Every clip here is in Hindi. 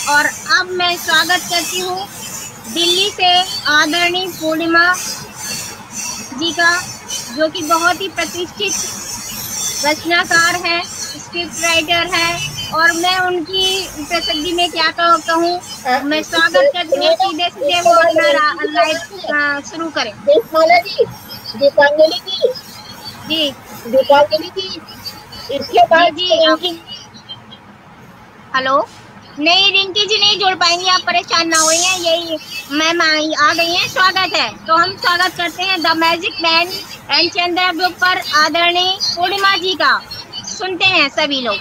और अब मैं स्वागत करती हूँ दिल्ली से आदरणीय पूर्णिमा जी का, जो कि बहुत ही प्रतिष्ठित रचनाकार है, स्क्रिप्ट राइटर है। और मैं उनकी प्रसिद्धि में क्या कहूँ, मैं स्वागत करती हूँ। सीधे सीधे वो अपना लाइव शुरू करें। दीपांजलि जी, जी दीपांजलि जी, इसके बाद जी हेलो। नहीं, रिंकी जी नहीं जोड़ पाएंगी, आप परेशान ना होइए। यही मैम आ गई हैं, स्वागत है। तो हम स्वागत करते हैं the magic man and Chandra group पर आदरणीय पूर्णिमा जी का। सुनते हैं सभी लोग।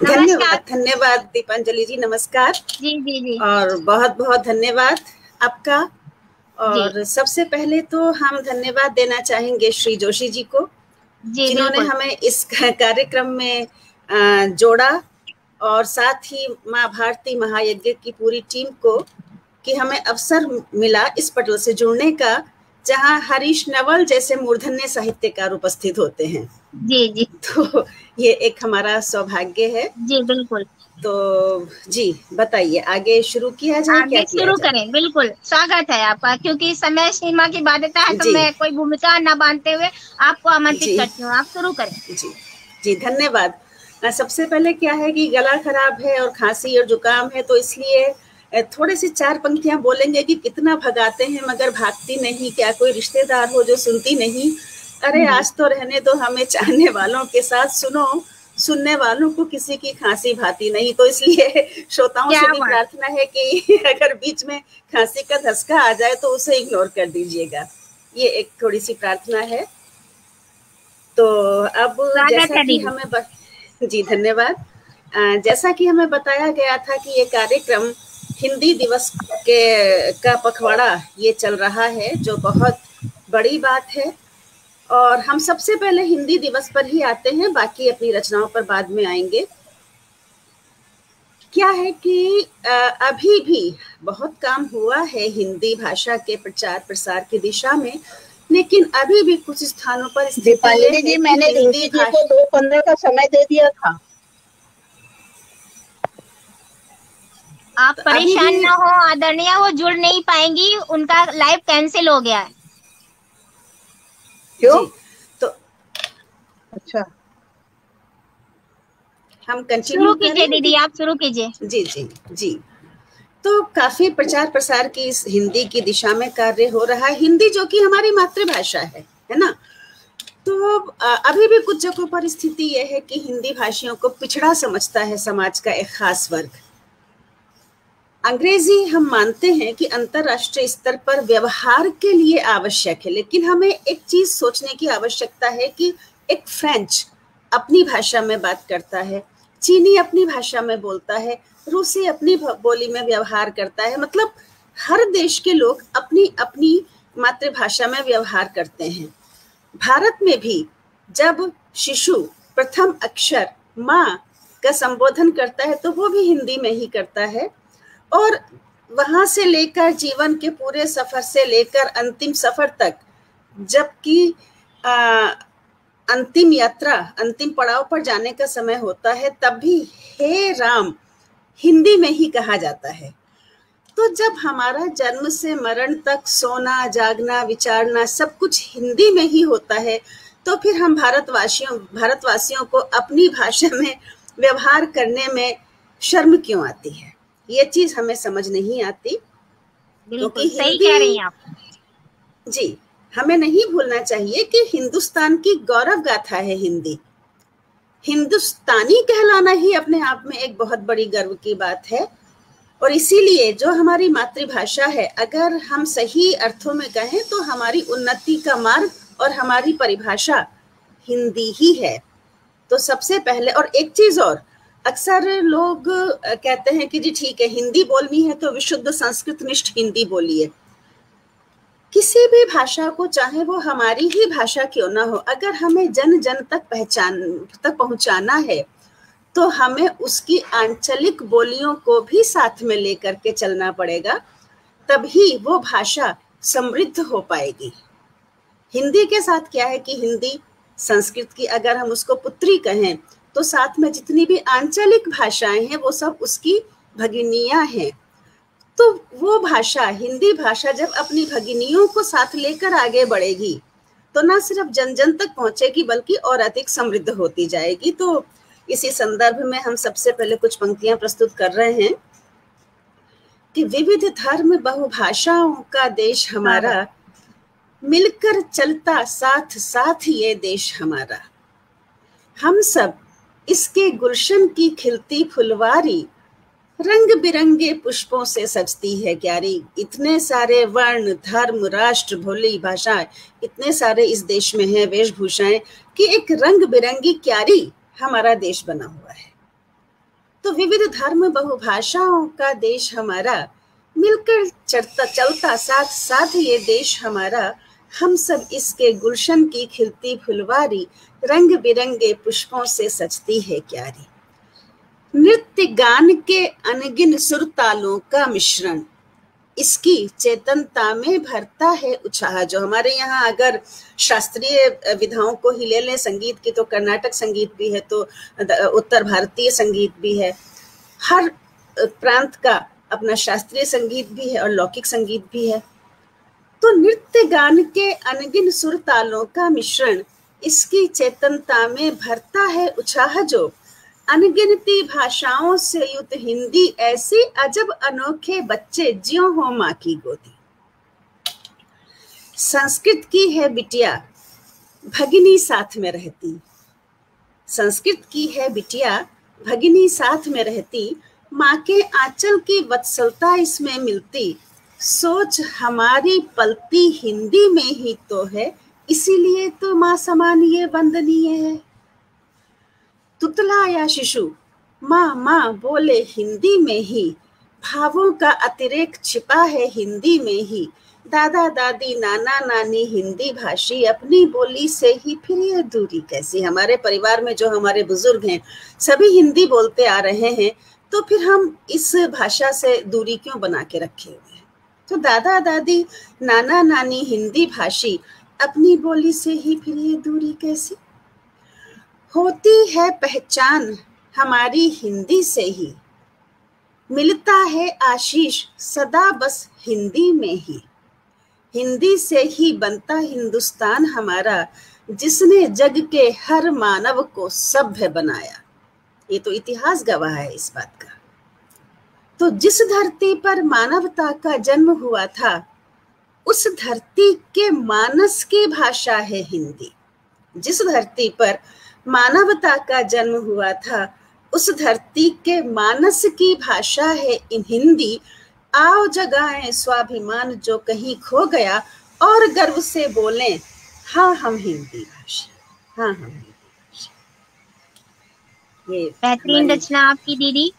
धन्यवाद, धन्यवाद दीपांजलि जी, नमस्कार। जी जी जी, और बहुत बहुत धन्यवाद आपका। और सबसे पहले तो हम धन्यवाद देना चाहेंगे श्री जोशी जी को, जिन्होंने हमें इस कार्यक्रम में जोड़ा, और साथ ही माँ भारती महायज्ञ की पूरी टीम को, कि हमें अवसर मिला इस पटल से जुड़ने का, जहाँ हरीश नवल जैसे मूर्धन्य साहित्यकार उपस्थित होते हैं। जी जी, तो ये एक हमारा सौभाग्य है। जी बिल्कुल। तो जी बताइए, आगे शुरू किया जाए? आगे शुरू करें, बिल्कुल स्वागत है आपका। क्योंकि समय सीमा की बाध्यता है, तो मैं कोई भूमिका न बांधते हुए आपको आमंत्रित करती हूँ, आप शुरू करें। जी जी, धन्यवाद। सबसे पहले क्या है कि गला खराब है और खांसी और जुकाम है, तो इसलिए थोड़े से 4 पंक्तियां बोलेंगे कि कितना भगाते हैं मगर भागती नहीं, क्या कोई रिश्तेदार हो जो सुनती नहीं। अरे आज तो रहने दो हमें चाहने वालों के साथ, सुनो सुनने वालों को किसी की खांसी भाती नहीं। तो इसलिए श्रोताओं से भी प्रार्थना है कि अगर बीच में खांसी का धसका आ जाए तो उसे इग्नोर कर दीजिएगा। ये एक थोड़ी सी प्रार्थना है। तो अब जैसा कि हमें जी धन्यवाद। जैसा कि हमें बताया गया था कि ये कार्यक्रम हिंदी दिवस का पखवाड़ा ये चल रहा है, जो बहुत बड़ी बात है। और हम सबसे पहले हिंदी दिवस पर ही आते हैं, बाकी अपनी रचनाओं पर बाद में आएंगे। क्या है कि अभी भी बहुत काम हुआ है हिंदी भाषा के प्रचार प्रसार की दिशा में, लेकिन अभी भी कुछ स्थानों पर दीपांजलि जी, मैंने रिंकी जी को 2:15 का समय दे दिया था। आप परेशान ना हो आदरणीय, वो जुड़ नहीं पाएंगी, उनका लाइव कैंसिल हो गया है। क्यों? तो अच्छा, हम कंटिन्यू कीजिए दीदी, आप शुरू कीजिए। जी जी जी। तो काफी प्रचार प्रसार की इस हिंदी की दिशा में कार्य हो रहा है। हिंदी जो कि हमारी मातृभाषा है ना। तो अभी भी कुछ जगहों पर स्थिति यह है कि हिंदी भाषियों को पिछड़ा समझता है समाज का एक खास वर्ग। अंग्रेजी हम मानते हैं कि अंतरराष्ट्रीय स्तर पर व्यवहार के लिए आवश्यक है, लेकिन हमें एक चीज सोचने की आवश्यकता है कि एक फ्रेंच अपनी भाषा में बात करता है, चीनी अपनी भाषा में बोलता है, रूसी अपनी बोली में व्यवहार करता है। मतलब हर देश के लोग अपनी अपनी मातृभाषा में व्यवहार करते हैं। भारत में भी जब शिशु प्रथम अक्षर माँ का संबोधन करता है तो वो भी हिंदी में ही करता है। और वहां से लेकर जीवन के पूरे सफर से लेकर अंतिम सफर तक, जबकि अंतिम यात्रा, अंतिम पड़ाव पर जाने का समय होता है, तब भी हे राम हिंदी में ही कहा जाता है। तो जब हमारा जन्म से मरण तक सोना जागना विचारना सब कुछ हिंदी में ही होता है, तो फिर हम भारतवासियों को अपनी भाषा में व्यवहार करने में शर्म क्यों आती है? ये चीज हमें समझ नहीं आती। क्योंकि सही कह रही हैं आप जी। हमें नहीं भूलना चाहिए कि हिंदुस्तान की गौरव गाथा है हिंदी। हिंदुस्तानी कहलाना ही अपने आप में एक बहुत बड़ी गर्व की बात है। और इसीलिए जो हमारी मातृभाषा है, अगर हम सही अर्थों में कहें तो हमारी उन्नति का मार्ग और हमारी परिभाषा हिंदी ही है। तो सबसे पहले, और एक चीज और, अक्सर लोग कहते हैं कि जी ठीक है हिंदी बोलनी है तो विशुद्ध संस्कृत निष्ठ हिंदी बोलिए। किसी भी भाषा को, चाहे वो हमारी ही भाषा क्यों ना हो, अगर हमें जन जन तक पहुंचाना है तो हमें उसकी आंचलिक बोलियों को भी साथ में लेकर के चलना पड़ेगा, तभी वो भाषा समृद्ध हो पाएगी। हिंदी के साथ क्या है कि हिंदी संस्कृत की अगर हम उसको पुत्री कहें तो साथ में जितनी भी आंचलिक भाषाएं हैं वो सब उसकी भगिनियां हैं, तो वो भाषा, हिंदी भाषा जब अपनी भगिनियों को साथ लेकर आगे बढ़ेगी तो ना सिर्फ जन जन तक पहुंचेगी बल्कि और अधिक समृद्ध होती जाएगी। तो इसी संदर्भ में हम सबसे पहले कुछ पंक्तियां प्रस्तुत कर रहे हैं कि विविध धर्म बहुभाषाओं का देश हमारा, मिलकर चलता साथ साथ ये देश हमारा। हम सब इसके गुलशन की खिलती फुलवारी, रंग बिरंगे पुष्पों से सजती है क्यारी। इतने सारे वर्ण, धर्म, राष्ट्र, बोली, भाषाएं, इतने सारे इस देश में हैं वेशभूषाएं कि एक रंग बिरंगी क्यारी हमारा देश बना हुआ है। तो विविध धर्म बहुभाषाओं का देश हमारा, मिलकर चलता साथ साथ ये देश हमारा। हम सब इसके गुलशन की खिलती फुलवारी, रंग बिरंगे पुष्पों से सजती है क्यारी। नृत्य गान के अनगिन सुर तालों का मिश्रण, इसकी चेतनता में भरता है उत्साह। जो हमारे यहाँ अगर शास्त्रीय विधाओं को ही ले लें संगीत की, तो कर्नाटक संगीत भी है, तो उत्तर भारतीय संगीत भी है, हर प्रांत का अपना शास्त्रीय संगीत भी है और लौकिक संगीत भी है। तो नृत्य गान के अनगिन सुर तालों का मिश्रण, इसकी चेतनता में भरता है उत्साह। जो अनगिनती भाषाओं से युक्त हिंदी, ऐसी अजब अनोखे बच्चे ज्यों हो माँ की गोदी। संस्कृत की है बिटिया भगिनी साथ में रहती, संस्कृत की है बिटिया भगिनी साथ में रहती। माँ के आंचल की वत्सलता इसमें मिलती, सोच हमारी पलती हिंदी में ही तो है, इसीलिए तो माँ समान ये वंदनीय है। तुतला या शिशु माँ माँ बोले हिंदी में ही, भावों का अतिरेक छिपा है हिंदी में ही। दादा दादी नाना नानी हिंदी भाषी, अपनी बोली से ही फिर ये दूरी कैसी। हमारे परिवार में जो हमारे बुजुर्ग हैं सभी हिंदी बोलते आ रहे हैं, तो फिर हम इस भाषा से दूरी क्यों बना के रखे हुए हैं। तो दादा दादी नाना नानी हिंदी भाषी, अपनी बोली से ही फिर ये दूरी कैसी। होती है पहचान हमारी हिंदी से ही, मिलता है आशीष सदा बस हिंदी में ही। हिंदी से ही बनता हिंदुस्तान हमारा, जिसने जग के हर मानव को सभ्य बनाया। ये तो इतिहास गवाह है इस बात का। तो जिस धरती पर मानवता का जन्म हुआ था, उस धरती के मानस की भाषा है हिंदी। जिस धरती पर मानवता का जन्म हुआ था, उस धरती के मानस की भाषा है इन हिंदी। आओ जगाएं स्वाभिमान जो कहीं खो गया, और गर्व से बोलें हाँ हम हिंदी भाषी, हाँ हम हिंदी भाषी। ये बेहतरीन रचना आपकी दीदी,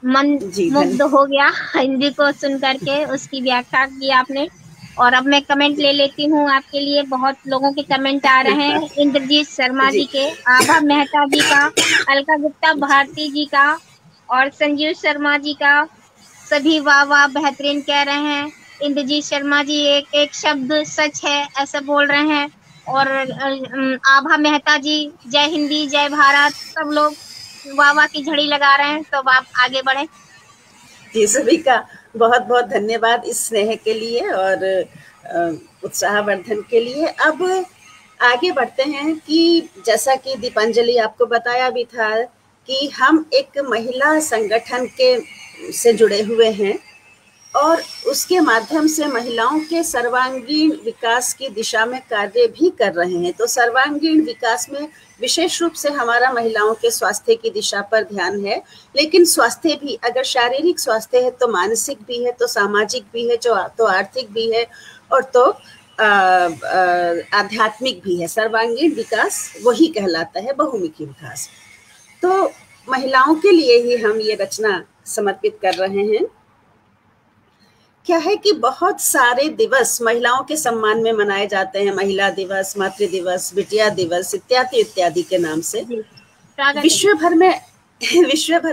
मन मुग्ध हो गया हिंदी को सुन करके, उसकी व्याख्या की आपने। और अब मैं कमेंट ले लेती हूँ आपके लिए। बहुत लोगों के कमेंट आ रहे हैं, इंद्रजीत शर्मा जी के, आभा मेहता जी का, अलका गुप्ता भारती जी का और संजीव शर्मा जी का। सभी वाह वाह बेहतरीन कह रहे हैं। इंद्रजीत शर्मा जी एक शब्द सच है ऐसा बोल रहे हैं। और आभा मेहता जी जय हिंदी जय भारत, सब लोग वाह वाह की झड़ी लगा रहे हैं। तो आप आगे बढ़े। जी, सभी का बहुत बहुत धन्यवाद इस स्नेह के लिए और उत्साहवर्धन के लिए। अब आगे बढ़ते हैं कि जैसा कि दीपांजलि आपको बताया भी था कि हम एक महिला संगठन के से जुड़े हुए हैं और उसके माध्यम से महिलाओं के सर्वांगीण विकास की दिशा में कार्य भी कर रहे हैं। तो सर्वांगीण विकास में विशेष रूप से हमारा महिलाओं के स्वास्थ्य की दिशा पर ध्यान है। लेकिन स्वास्थ्य भी, अगर शारीरिक स्वास्थ्य है तो मानसिक भी है, तो सामाजिक भी है, तो आर्थिक भी है और तो आध्यात्मिक भी है। सर्वांगीण विकास वही कहलाता है बहुमुखी विकास। तो महिलाओं के लिए ही हम ये रचना समर्पित कर रहे हैं। क्या है कि बहुत सारे दिवस महिलाओं के सम्मान में मनाए जाते हैं, महिला दिवस, मातृ दिवस, बिटिया दिवस इत्यादि इत्यादि के नाम से। विश्व भर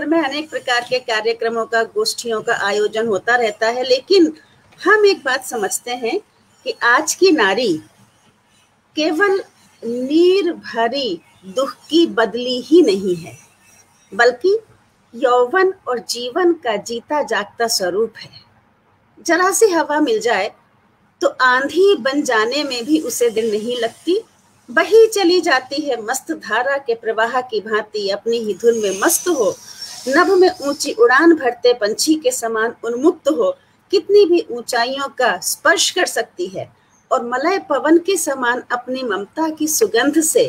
में अनेक प्रकार के कार्यक्रमों का, गोष्ठियों का आयोजन होता रहता है। लेकिन हम एक बात समझते हैं कि आज की नारी केवल नीर भरी दुख की बदली ही नहीं है, बल्कि यौवन और जीवन का जीता जागता स्वरूप है। जरा सी हवा मिल जाए तो आंधी बन जाने में भी उसे देर नहीं लगती, बही चली जाती है मस्त धारा के प्रवाह की भांति, अपनी ही धुन में मस्त हो, नभ में ऊंची उड़ान भरते पंछी के समान उन्मुक्त हो, कितनी भी ऊंचाइयों का स्पर्श कर सकती है और मलय पवन के समान अपनी ममता की सुगंध से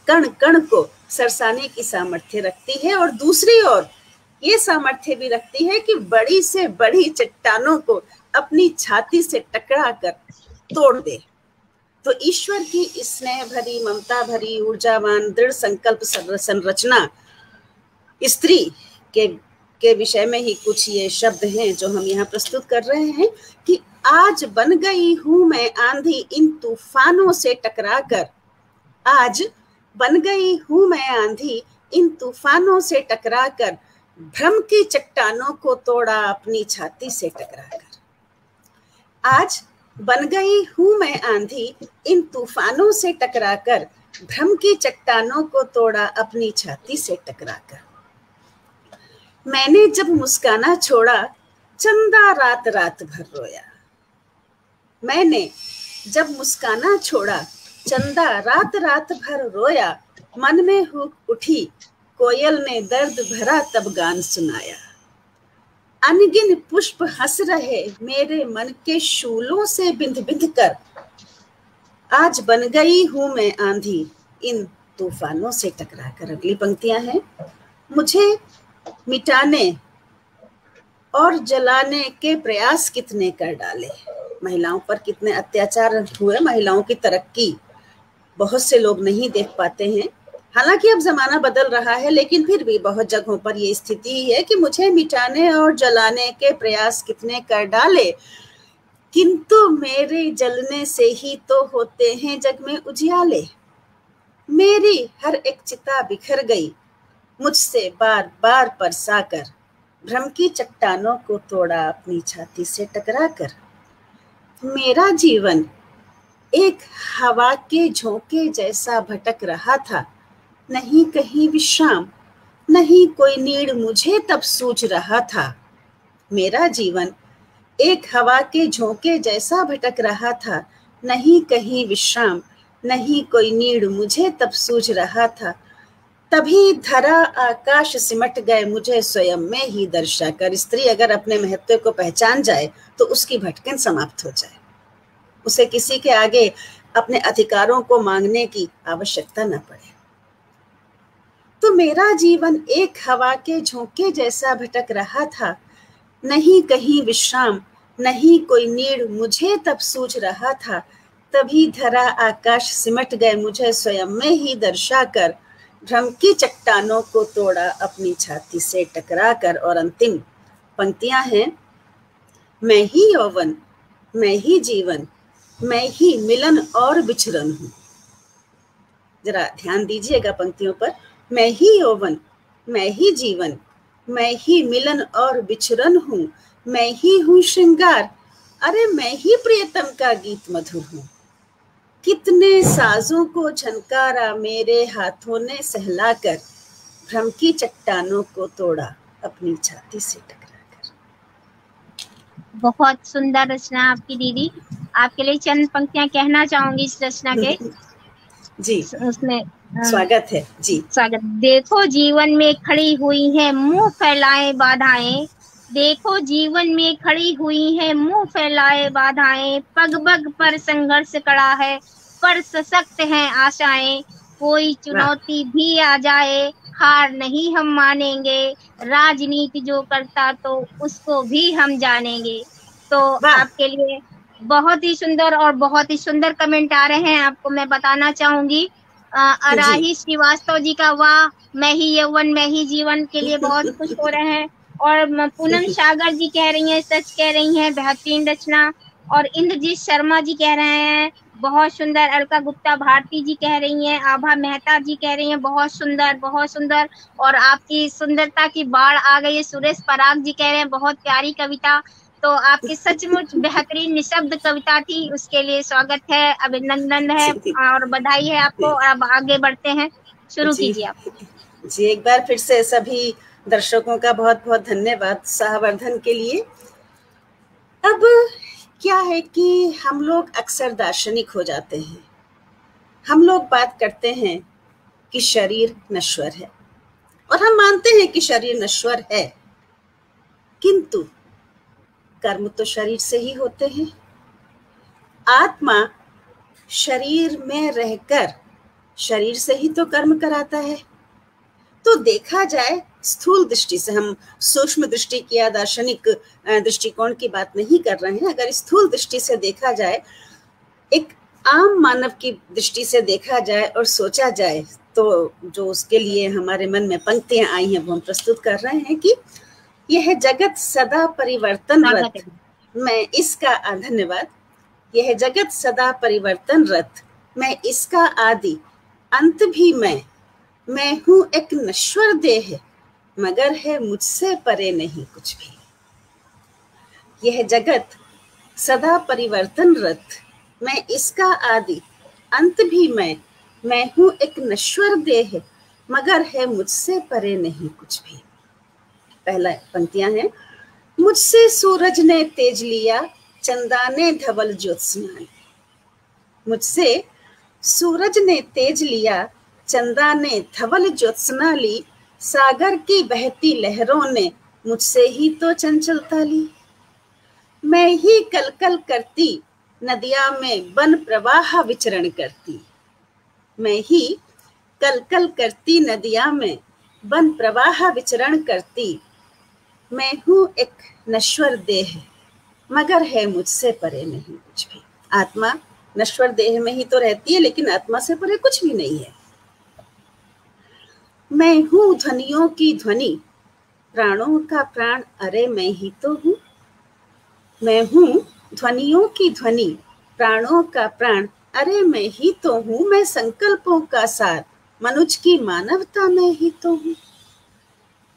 कण कण को सरसाने की सामर्थ्य रखती है, और दूसरी ओर ये सामर्थ्य भी रखती है कि बड़ी से बड़ी चट्टानों को अपनी छाती से टकरा कर तोड़ दे। तो ईश्वर की स्नेह भरी, ममता भरी, ऊर्जावान, दृढ़ संकल्प संरचना स्त्री के विषय में ही कुछ ये शब्द हैं जो हम यहाँ प्रस्तुत कर रहे हैं कि आज बन गई हूं मैं आंधी इन तूफानों से टकराकर, आज बन गई हूं मैं आंधी इन तूफानों से टकराकर, भ्रम की चट्टानों को तोड़ा अपनी छाती से टकराकर। आज बन गई हूं मैं आंधी इन तूफानों से टकराकर, भ्रम की चट्टानों को तोड़ा अपनी छाती से टकराकर। मैंने जब मुस्काना छोड़ा चंदा रात रात भर रोया, मैंने जब मुस्काना छोड़ा चंदा रात रात भर रोया, मन में हुक उठी कोयल ने दर्द भरा तब गान सुनाया, अनगिन पुष्प हंस रहे मेरे मन के शूलों से बिंध बिंध कर, आज बन गई हूं मैं आंधी इन तूफानों से टकराकर। अगली पंक्तियां हैं, मुझे मिटाने और जलाने के प्रयास कितने कर डाले, महिलाओं पर कितने अत्याचार हुए, महिलाओं की तरक्की बहुत से लोग नहीं देख पाते हैं। हालांकि अब जमाना बदल रहा है, लेकिन फिर भी बहुत जगहों पर ये स्थिति है कि मुझे मिटाने और जलाने के प्रयास कितने कर डाले, किंतु मेरे जलने से ही तो होते हैं जग में उजियाले, मेरी हर एक चिता बिखर गई मुझसे बार बार परसाकर, भ्रम की चट्टानों को तोड़ा अपनी छाती से टकराकर। मेरा जीवन एक हवा के झोंके जैसा भटक रहा था, नहीं कहीं विश्राम, नहीं कोई नीड़ मुझे तब सूझ रहा था। मेरा जीवन एक हवा के झोंके जैसा भटक रहा था, नहीं कहीं विश्राम, नहीं कोई नीड़ मुझे तब सूझ रहा था। तभी धरा आकाश सिमट गए मुझे स्वयं में ही दर्शाकर। स्त्री अगर अपने महत्व को पहचान जाए तो उसकी भटकन समाप्त हो जाए, उसे किसी के आगे अपने अधिकारों को मांगने की आवश्यकता न पड़े। तो मेरा जीवन एक हवा के झोंके जैसा भटक रहा था, नहीं कहीं विश्राम, नहीं कोई नीड़ मुझे तब सूझ रहा था। तभी धरा आकाश सिमट गए मुझे स्वयं में ही दर्शाकर, भ्रम की चट्टानों को तोड़ा अपनी छाती से टकराकर। और अंतिम पंक्तियां हैं, मैं ही यौवन, मैं ही जीवन, मैं ही मिलन और विचरण हूं। जरा ध्यान दीजिएगा पंक्तियों पर, मैं ही यौवन, मैं ही जीवन, मैं ही मिलन और विचरण हूं, मैं ही हूं श्रृंगार, अरे मैं ही प्रियतम का गीत मधुर हूं। कितने साजों को झनकारा मेरे हाथों ने सहलाकर, भ्रम की चट्टानों को तोड़ा अपनी छाती से टकराकर। बहुत सुंदर रचना आपकी दीदी। आपके लिए चंद पंक्तियां कहना चाहूंगी इस रचना के। जी, उसमें स्वागत है जी। स्वागत। देखो जीवन में खड़ी हुई है मुंह फैलाए बाधाएं, देखो जीवन में खड़ी हुई है मुंह फैलाए बाधाएं, पग पग पर संघर्ष कड़ा है पर सशक्त हैं आशाएं, कोई चुनौती भी आ जाए हार नहीं हम मानेंगे, राजनीति जो करता तो उसको भी हम जानेंगे। तो आपके लिए बहुत ही सुंदर और बहुत ही सुंदर कमेंट आ रहे हैं। आपको मैं बताना चाहूंगी, अराही श्रीवास्तव जी का वाह, मैं ही यौवन मैं ही जीवन के लिए बहुत खुश हो रहे हैं। और पूनम सागर जी कह रही हैं, सच कह रही हैं, बेहतरीन रचना। और इंद्रजीत शर्मा जी कह रहे हैं बहुत सुंदर। अलका गुप्ता भारती जी कह रही हैं, आभा मेहता जी कह रही हैं बहुत सुंदर बहुत सुंदर। और आपकी सुंदरता की बाढ़ आ गई है। सुरेश पराग जी कह रहे हैं बहुत प्यारी कविता। तो आपकी सचमुच बेहतरीन निशब्द कविता थी, उसके लिए स्वागत है, अभिनंदन है और बधाई है आपको। और अब आगे बढ़ते हैं, शुरू कीजिए आप। जी, एक बार फिर से सभी दर्शकों का बहुत बहुत धन्यवाद उत्साहवर्धन के लिए। अब क्या है कि हम लोग अक्सर दार्शनिक हो जाते हैं। हम लोग बात करते हैं कि शरीर नश्वर है और हम मानते हैं कि शरीर नश्वर है, किंतु कर्म तो शरीर से ही होते हैं। आत्मा शरीर में रहकर शरीर से ही तो कर्म कराता है। तो देखा जाए स्थूल दृष्टि से, हम सूक्ष्म दृष्टि की या दार्शनिक दृष्टिकोण की बात नहीं कर रहे हैं, अगर स्थूल दृष्टि से देखा जाए, एक आम मानव की दृष्टि से देखा जाए और सोचा जाए, तो जो उसके लिए हमारे मन में पंक्तियां आई हैं वो हम प्रस्तुत कर रहे हैं कि यह जगत सदा परिवर्तनरत, मैं इसका धन्यवाद, यह जगत सदा परिवर्तनरत, मैं इसका आदि अंत भी मैं हूं एक नश्वर देह, मगर है मुझसे परे नहीं कुछ भी। यह जगत सदा परिवर्तनरत, मैं इसका आदि अंत भी मैं हूं एक नश्वर देह, मगर है मुझसे परे नहीं कुछ भी। पहला पंक्तियां हैं, मुझसे सूरज ने तेज लिया, चंदा ने धवल ज्योत्सना ली। मुझसे सूरज ने तेज लिया, चंदा ने धवल ज्योत्सना ली, सागर की बहती लहरों ने मुझसे ही तो चंचलता ली। मैं ही कलकल करती नदिया में बन प्रवाह विचरण करती, मैं ही कलकल करती नदिया में बन प्रवाह विचरण करती, मैं हूं एक नश्वर देह, मगर है मुझसे परे नहीं कुछ भी। आत्मा नश्वर देह में ही तो रहती है, लेकिन आत्मा से परे कुछ भी नहीं है। मैं हूं ध्वनियों की ध्वनि, प्राणों का प्राण, अरे मैं ही तो हूं। मैं हूं ध्वनियों की ध्वनि, प्राणों का प्राण, अरे मैं ही तो हूं। मैं संकल्पों का सार, मनुष्य की मानवता में ही तो हूं।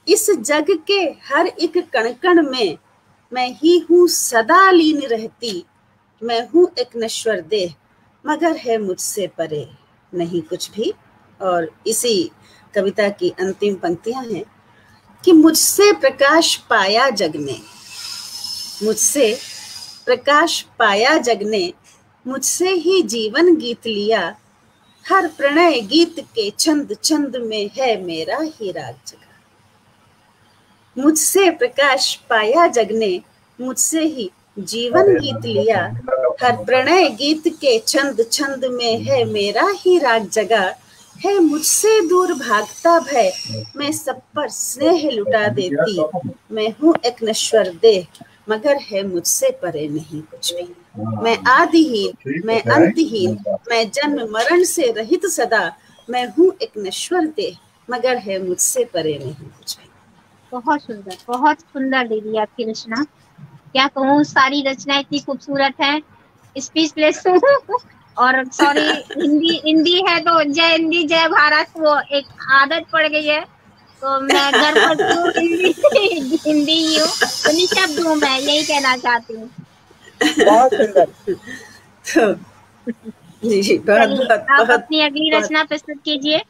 इस जग के हर एक कण कण में मैं ही हूं सदा लीन रहती, मैं हूं एक नश्वर देह, मगर है मुझसे परे नहीं कुछ भी। और इसी कविता की अंतिम पंक्तियां हैं कि मुझसे प्रकाश पाया जग ने, मुझसे प्रकाश पाया जग ने, मुझसे ही जीवन गीत लिया, हर प्रणय गीत के छंद छंद में है मेरा ही राग जगा। मुझसे प्रकाश पाया जग ने, मुझसे ही जीवन गीत लिया, हर प्रणय गीत के छंद छंद में है मेरा ही राग जगा। है मुझसे दूर भागता भय, मैं सब पर स्नेह लुटा देती, मैं हूं एक नश्वर देह, मगर है मुझसे परे नहीं कुछ भी। मैं आदिहीन, मैं अंतहीन, मैं जन्म मरण से रहित सदा, मैं हूं एक नश्वर देह, मगर है मुझसे परे नहीं कुछ भी। बहुत सुंदर दीदी आपकी रचना। क्या कहूँ, सारी रचना इतनी खूबसूरत है, स्पीचलेस हूँ। और सॉरी, हिंदी है तो जय हिंदी जय भारत वो एक आदत पड़ गई है, तो मैं घर पर तो हिंदी ही हूँ, तो निशब्द हूँ, मैं यही कहना चाहती हूँ। बहुत सुंदर। जी, आप अपनी अगली रचना प्रस्तुत कीजिए।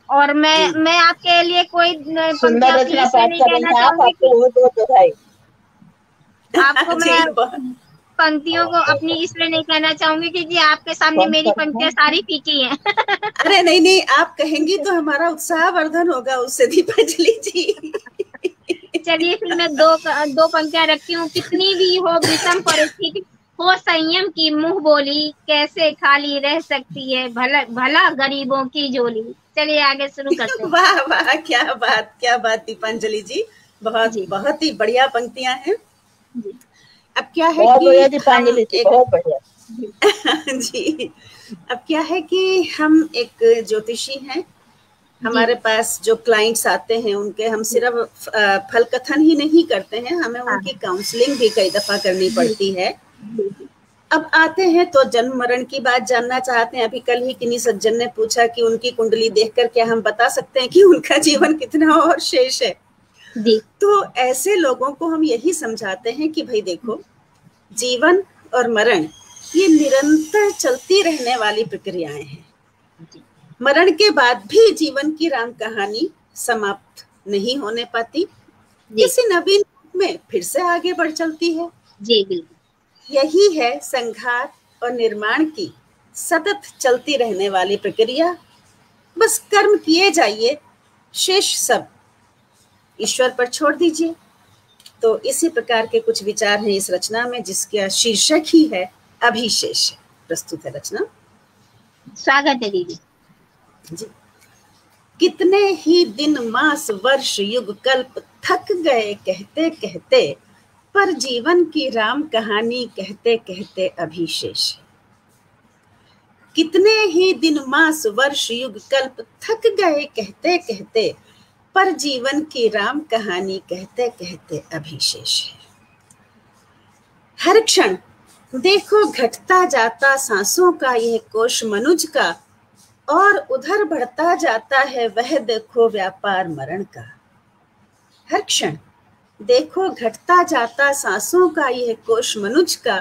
और मैं आपके लिए कोई सुंदर रचना पाठ करेंगे आप, आपको दो बधाई। आपको मैं पंक्तियों को अपनी इसलिए नहीं कहना चाहूंगी कि जी आपके सामने मेरी पंक्तियां सारी फीकी हैं। अरे नहीं, आप कहेंगी तो हमारा उत्साहवर्धन होगा उससे, दीपांजलि जी। चलिए फिर मैं दो पंक्तियां रखती हूँ। कितनी भी हो विषम परिस्थिति, हो संयम की मुंह बोली, कैसे खाली रह सकती है भला गरीबों की झोली। चलिए आगे शुरू करते हैं। वाह वाह, क्या बात दीपांजलि जी, बहुत ही बढ़िया पंक्तियां हैं। अब क्या है कि दीपांजलि जी, बहुत बढ़िया जी, अब क्या है कि हम एक ज्योतिषी हैं, हमारे पास जो क्लाइंट्स आते हैं उनके हम सिर्फ फल कथन ही नहीं करते हैं, हमें उनकी काउंसलिंग भी कई दफा करनी पड़ती है। अब आते हैं तो जन्म मरण की बात जानना चाहते हैं। अभी कल ही किन्हीं सज्जन ने पूछा कि उनकी कुंडली देखकर क्या हम बता सकते हैं कि उनका जीवन कितना और शेष है। तो ऐसे लोगों को हम यही समझाते हैं कि भाई देखो, जीवन और मरण ये निरंतर चलती रहने वाली प्रक्रियाएं हैं। मरण के बाद भी जीवन की राम कहानी समाप्त नहीं होने पाती, किसी नवीन रूप में फिर से आगे बढ़ चलती है। जी बिल्कुल, यही है संघात और निर्माण की सतत चलती रहने वाली प्रक्रिया। बस कर्म किए जाइए, शेष सब ईश्वर पर छोड़ दीजिए। तो इसी प्रकार के कुछ विचार हैं इस रचना में, जिसका शीर्षक ही है अभिशेष। प्रस्तुत है रचना। स्वागत है दीदी जी। कितने ही दिन मास वर्ष युग कल्प थक गए कहते कहते, पर जीवन की राम कहानी कहते कहते अभिशेष। कितने ही दिन मास वर्ष युग कल्प थक गए कहते कहते, पर जीवन की राम कहानी कहते कहते अभिशेष है। हर क्षण देखो घटता जाता सांसों का यह कोश मनुज का, और उधर बढ़ता जाता है वह देखो व्यापार मरण का। हर क्षण देखो घटता जाता सांसों का यह कोश मनुज का,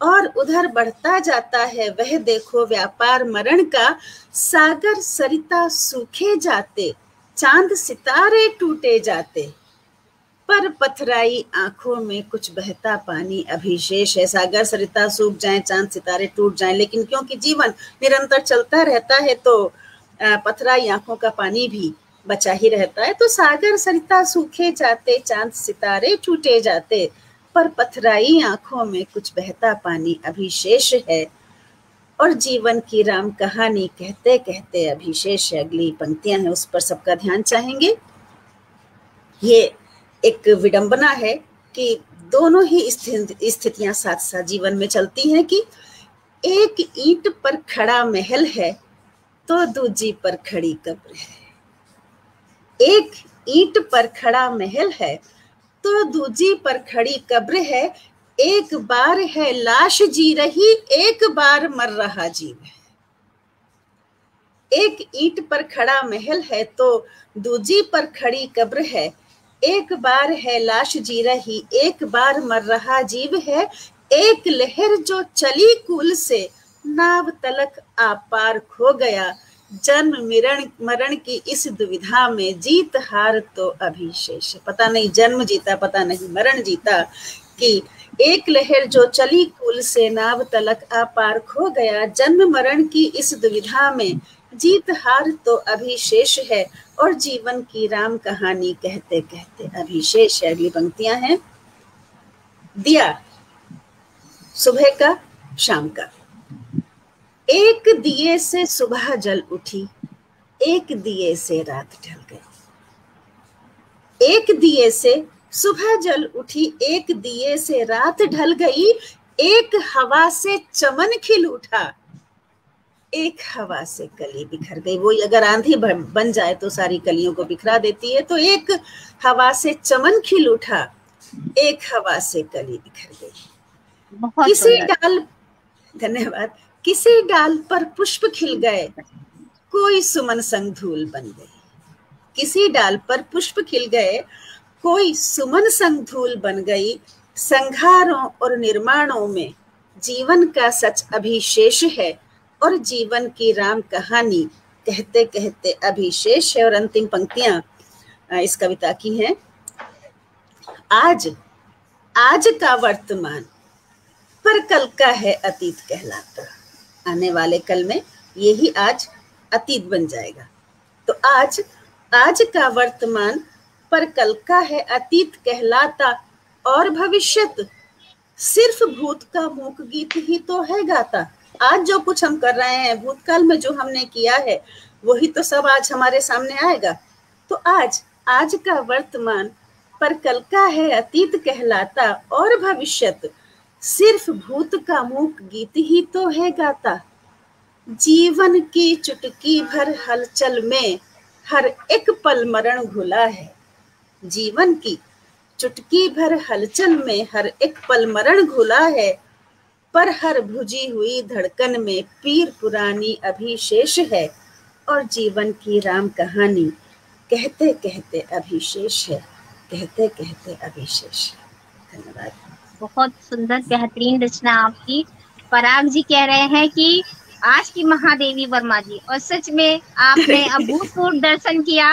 और उधर बढ़ता जाता है वह देखो व्यापार मरण का। सागर सरिता सूखे जाते, चांद सितारे टूटे जाते, पर पथराई आंखों में कुछ बहता पानी अभिशेष है। सागर सरिता सूख जाएं, चांद सितारे टूट जाएं, लेकिन क्योंकि जीवन निरंतर चलता रहता है तो पथराई आंखों का पानी भी बचा ही रहता है। तो सागर सरिता सूखे जाते, चांद सितारे टूटे जाते, पर पथराई आंखों में कुछ बहता पानी अभिशेष है, और जीवन की राम कहानी कहते कहते अभिशेष है। अगली पंक्तियां हैं, उस पर सबका ध्यान चाहेंगे। ये एक विडंबना है कि दोनों ही स्थितियां साथ साथ जीवन में चलती हैं कि एक ईंट पर खड़ा महल है तो दूजी पर खड़ी कब्र है। एक ईंट पर खड़ा महल है तो दूजी पर खड़ी कब्र है। एक बार है लाश जी रही, एक बार मर रहा जीव है। एक ईंट पर खड़ा महल है तो दूजी पर खड़ी कब्र है। एक बार है लाश जी रही, एक बार मर रहा जीव है। एक लहर जो चली कूल से, नाव तलक आपार खो गया। जन्म मरण की इस दुविधा में, जीत हार तो अभिशेष। पता नहीं जन्म जीता, पता नहीं मरण जीता, कि एक लहर जो चली कूल से, नाव तलक आपार खो गया। जन्म मरण की इस दुविधा में, जीत हार तो अभिशेष है, और जीवन की राम कहानी कहते कहते अभिशेष है। अगली पंक्तियां हैं। दिया सुबह का शाम का, एक दिए से सुबह जल उठी, एक दिए से रात ढल गई। एक दिए से सुबह जल उठी, एक दिए से रात ढल गई। एक हवा से चमन खिल उठा, एक हवा से कली बिखर गई। वो अगर आंधी बन जाए तो सारी कलियों को बिखरा देती है। तो एक हवा से चमन खिल उठा, एक हवा से कली बिखर गई। किसी डाल, धन्यवाद, किसी डाल पर पुष्प खिल गए, कोई सुमन संग धूल बन गई। किसी डाल पर पुष्प खिल गए, कोई सुमन संग धूल बन गई। संघारों और निर्माणों में जीवन का सच अभिशेष है, और जीवन की राम कहानी कहते कहते अभिशेष है। और अंतिम पंक्तियां इस कविता की हैं। आज का वर्तमान, पर कल का है अतीत कहलाता। आने वाले कल में यही आज अतीत बन जाएगा। तो आज का वर्तमान, पर कल का है अतीत कहलाता। और भविष्यत सिर्फ भूत का मूक गीत ही तो है गाता। आज जो कुछ हम कर रहे हैं, भूतकाल में जो हमने किया है, वही तो सब आज हमारे सामने आएगा। तो आज का वर्तमान, पर कल का है अतीत कहलाता। और भविष्यत सिर्फ भूत का मूक गीत ही तो है गाता। जीवन की चुटकी भर हलचल में, हर एक पल मरण घुला है। जीवन की चुटकी भर हलचल में, हर एक पल मरण घुला है। पर हर भुजी हुई धड़कन में, पीर पुरानी अभिशेष है। और जीवन की राम कहानी कहते कहते अभिशेष है, कहते कहते अभिशेष है। धन्यवाद। बहुत सुंदर बेहतरीन रचना आपकी। पराग जी कह रहे हैं कि आज की महादेवी वर्मा जी, और सच में आपने अभूतपूर्व दर्शन किया।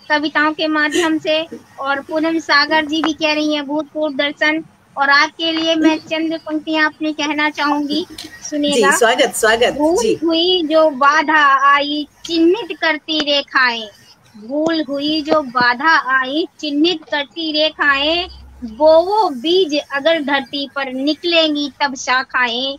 कविताओं के माध्यम से। और पूनम सागर जी भी कह रही हैं भूतपूर्व दर्शन। और आपके लिए मैं चंद पंक्तियां अपनी कहना चाहूंगी, जी, सुनिएगा। स्वागत स्वागत भूल जी। हुई जो बाधा आई चिन्हित करती रेखाएं, भूल हुई जो बाधा आई चिन्हित करती रेखाएं, बोवो बीज अगर धरती पर निकलेंगी तब शाखाएं,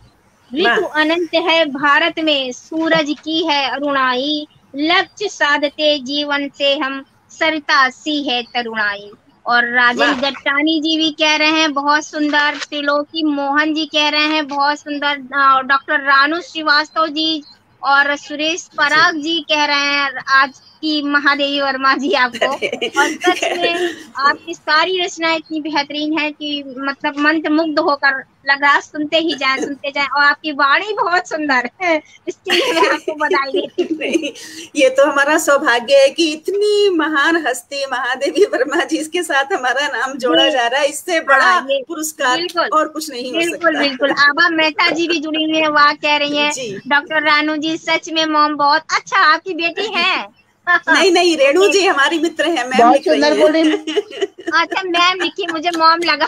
ऋतु वाह अनंत है भारत में सूरज की है अरुणाई, लक्ष्य साधते जीवन से हम सरिता सी है तरुणाई। और राजेश वाह। गट्टानी जी भी कह रहे हैं बहुत सुंदर, त्रिलोकी मोहन जी कह रहे हैं बहुत सुंदर, डॉक्टर रानू श्रीवास्तव जी और सुरेश जी पराग जी कह रहे हैं आज की महादेवी वर्मा जी आपको। अरे और सच में आपकी सारी रचनाएं इतनी बेहतरीन है कि मतलब मंत्रमुग्ध होकर लग रहा सुनते जाएं। और आपकी वाणी बहुत सुंदर है, इसके लिए मैं आपको बधाई देती हूँ। नहीं, ये तो हमारा सौभाग्य है कि इतनी महान हस्ती महादेवी वर्मा जी के साथ हमारा नाम जोड़ा जा रहा है। इससे बड़ा हाँ, ये पुरस्कार बिल्कुल और कुछ नहीं हो बिल्कुल सकता। बिल्कुल। आभा मेहता जी भी जुड़ी हुई है, वाह कह रही हैं। जी डॉक्टर रानू जी सच में मॉम बहुत अच्छा, आपकी बेटी है। नहीं नहीं, रेणु जी हमारी मित्र हैं, मैम बहुत लिख रही सुंदर बोली। हैं। अच्छा मैम लिखी, मुझे मॉम लगा।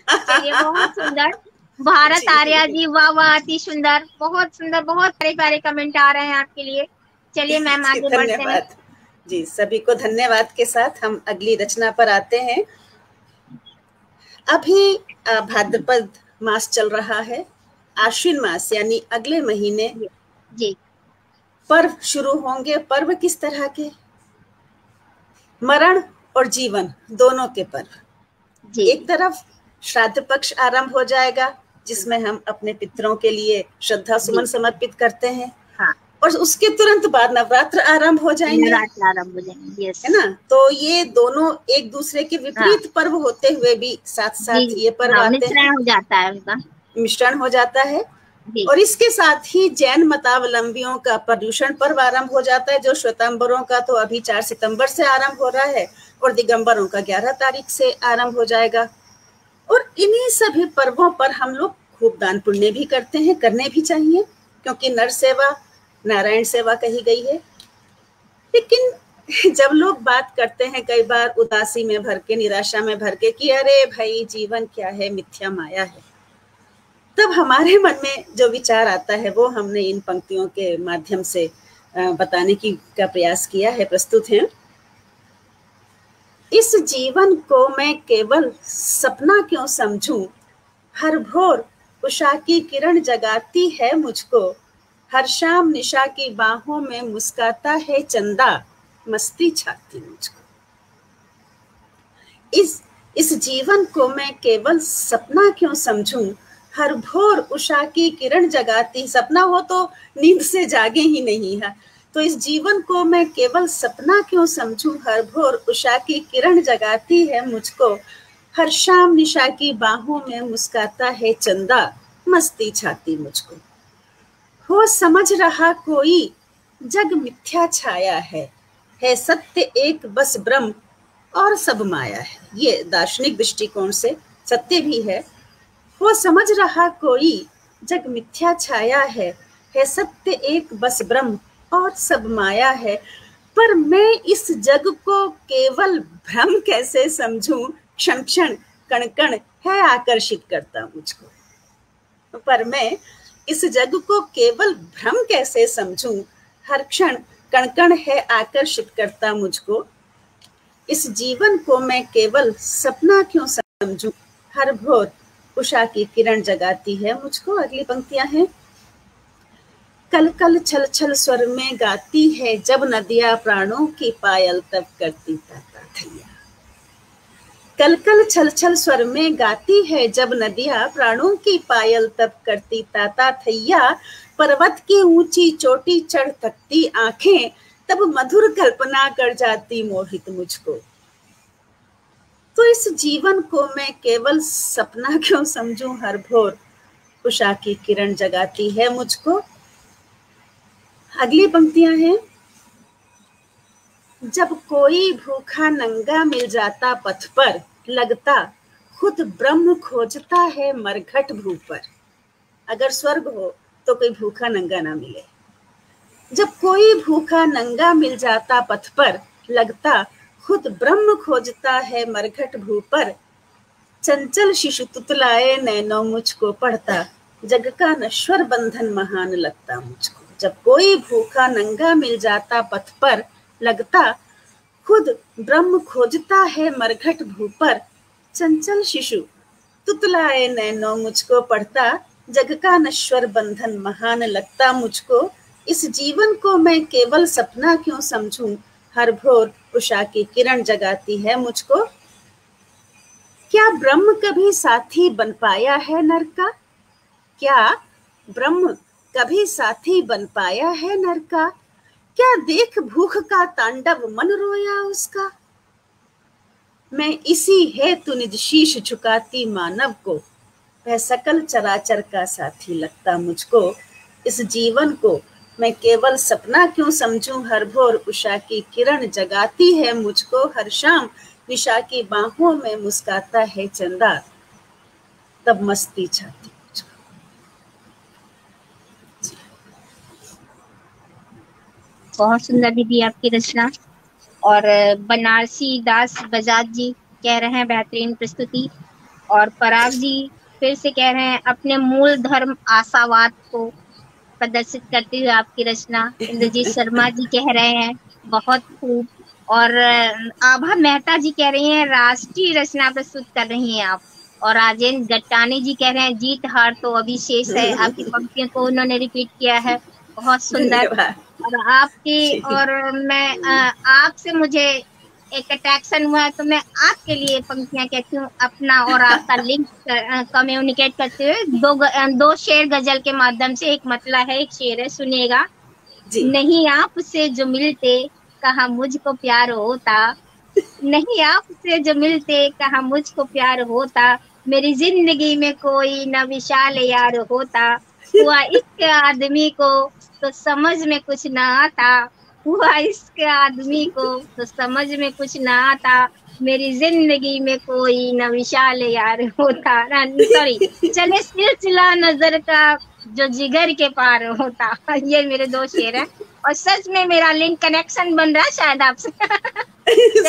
चलिए बहुत सुंदर। भारत आर्या जी जी वाह वाह अति सुंदर, बहुत सुंदर, बहुत प्यारे प्यारे कमेंट आ रहे हैं आपके लिए। चलिए मैम जी, आगे बढ़ते हैं। धन्यवाद जी। सभी को धन्यवाद के साथ हम अगली रचना पर आते हैं। अभी भाद्रपद मास चल रहा है, आश्विन मास यानी अगले महीने जी जी पर्व शुरू होंगे। पर्व किस तरह के? मरण और जीवन दोनों के पर्व। जी एक तरफ श्राद्ध पक्ष आरंभ हो जाएगा, जिसमें हम अपने पितरों के लिए श्रद्धा सुमन जी समर्पित करते हैं, हाँ, और उसके तुरंत बाद नवरात्र आरंभ हो जाएंगे, नवरात्र आरंभ हो जाएंगे। यस है ना। तो ये दोनों एक दूसरे के हाँ विपरीत पर्व होते हुए भी साथ जी साथ ये पर्व हाँ, आते हैं, मिश्रण हो जाता है उनका। मिश्रण हो जाता है। जी और इसके साथ ही जैन मतावलंबियों का पर्युषण पर्व आरंभ हो जाता है, जो श्वेतांबरों का तो अभी 4 सितंबर से आरंभ हो रहा है और दिगंबरों का 11 तारीख से आरंभ हो जाएगा। और इन्हीं सभी पर्वों पर हम लोग खूब दान पुण्य भी करते हैं, करने भी चाहिए, क्योंकि नर सेवा नारायण सेवा कही गई है। लेकिन जब लोग बात करते हैं कई बार उदासी में भर के, निराशा में भर के कि अरे भाई जीवन क्या है, मिथ्या माया है, तब हमारे मन में जो विचार आता है वो हमने इन पंक्तियों के माध्यम से बताने का प्रयास किया है, प्रस्तुत है। इस जीवन को मैं केवल सपना क्यों समझूं, हर भोर उषा की किरण जगाती है मुझको, हर शाम निशा की बाहों में मुस्काता है चंदा, मस्ती छाती मुझको। इस जीवन को मैं केवल सपना क्यों समझूं, हर भोर उषा की किरण जगाती, सपना हो तो नींद से जागे ही नहीं है, तो इस जीवन को मैं केवल सपना क्यों समझूं, हर भोर उषा की किरण जगाती है मुझको, हर शाम निशा की बाहों में मुस्काता है चंदा, मस्ती छाती मुझको। हो समझ रहा कोई जग मिथ्या छाया है सत्य एक बस ब्रह्म और सब माया है। ये दार्शनिक दृष्टिकोण से सत्य भी है। वो समझ रहा कोई जग मिथ्या छाया है सत्य एक बस ब्रह्म और सब माया है, पर मैं इस जग को केवल भ्रम कैसे समझूं, क्षण क्षण कण कण है आकर्षित करता मुझको। पर मैं इस जग को केवल भ्रम कैसे समझूं, हर क्षण कण कण है आकर्षित करता मुझको। इस जीवन को मैं केवल सपना क्यों समझूं, हर भोर उषा की किरण जगाती है मुझको। अगली पंक्तियां हैं। कल कल छल छल स्वर में गाती है जब नदियां प्राणों की पायल तब करती ताता थैया। कल कल छल छल स्वर में गाती है जब नदियां प्राणों की पायल तब करती ताता थैया, पर्वत की ऊंची चोटी चढ़ थकती आंखें तब मधुर कल्पना कर जाती मोहित मुझको। तो इस जीवन को मैं केवल सपना क्यों समझूं, हर भोर उषा की किरण जगाती है मुझको। अगली पंक्तियां हैं। जब कोई भूखा नंगा मिल जाता पथ पर, लगता खुद ब्रह्म खोजता है मरघट भू पर। अगर स्वर्ग हो तो कोई भूखा नंगा ना मिले। जब कोई भूखा नंगा मिल जाता पथ पर, लगता खुद ब्रह्म खोजता है मरघट भू पर। चंचल शिशु तुतलाए नैनों मुझको पढ़ता, जग का नश्वर बंधन महान लगता मुझको। जब कोई भूखा नंगा मिल जाता पथ पर, लगता खुद ब्रह्म खोजता है मरघट भू पर। चंचल शिशु तुतलाए नैनों मुझको पढ़ता, जग का नश्वर बंधन महान लगता मुझको। इस जीवन को मैं केवल सपना क्यों समझूं, हर भोर उषा की किरण जगाती है मुझको। क्या ब्रह्म कभी साथी बन पाया है नर का? क्या ब्रह्म कभी साथी बन पाया है नर का? क्या देख भूख का तांडव मन रोया उसका? मैं इसी हेतु निज शीश झुकाती मानव को, वह सकल चराचर का साथी लगता मुझको। इस जीवन को मैं केवल सपना क्यों समझूं, हर भोर उषा की किरण जगाती है मुझको। हर शाम निशा की बाहों में मुस्काता है चंदा, तब मस्ती छाती मुझको। बहुत सुंदर दीदी आपकी रचना। और बनारसी दास बजाज जी कह रहे हैं बेहतरीन प्रस्तुति। और पराग जी फिर से कह रहे हैं अपने मूल धर्म आशावाद को प्रदर्शित करते हुए आपकी रचना। इंद्रजीत शर्मा जी कह रहे हैं बहुत खूब। और आभा मेहता जी कह रही हैं राष्ट्रीय रचना प्रस्तुत कर रही हैं आप। और राजेंद्र गट्टानी जी कह रहे हैं जीत हार तो अभी शेष है। आपकी पंक्तियों को उन्होंने रिपीट किया है, बहुत सुंदर। और आपकी और मैं आपसे मुझे एक अट्रैक्शन हुआ है तो मैं आपके लिए पंक्तियां कहती हूँ। अपना और आपका लिंक कम्युनिकेट करते हुए दो शेर गजल के माध्यम से। एक मतला है, एक शेर है, सुनिएगा। नहीं आपसे जो मिलते कहा मुझको प्यार होता, नहीं आपसे जो मिलते कहा मुझको प्यार होता, मेरी जिंदगी में कोई न विशाल यार होता। हुआ इश्क आदमी को तो समझ में कुछ ना आता, हुआ इश्क आदमी को तो समझ में कुछ ना आता, मेरी जिंदगी में कोई न विशाल यार होता। सॉरी, चले सिलसिला नजर का जो जिगर के पार होता। ये मेरे दो शेर हैं और सच में मेरा लिंक कनेक्शन बन रहा है शायद आपसे।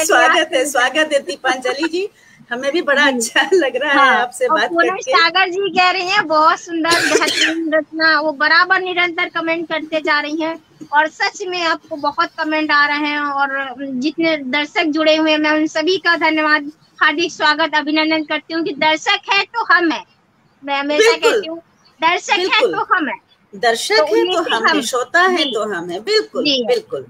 स्वागत है दीपांजलि जी, हमें भी बड़ा अच्छा लग रहा है आपसे बात करके। सागर जी कह रही हैं बहुत सुंदर बेहतरीन रचना, वो बराबर निरंतर कमेंट करते जा रही हैं। और सच में आपको बहुत कमेंट आ रहे हैं और जितने दर्शक जुड़े हुए हैं मैं उन सभी का धन्यवाद, हार्दिक स्वागत, अभिनंदन करती हूँ कि दर्शक है तो हम है। मैं हमेशा कहती हूँ दर्शक है तो हम है, दर्शक है तो हम है, श्रोता है तो हम है। बिल्कुल बिल्कुल।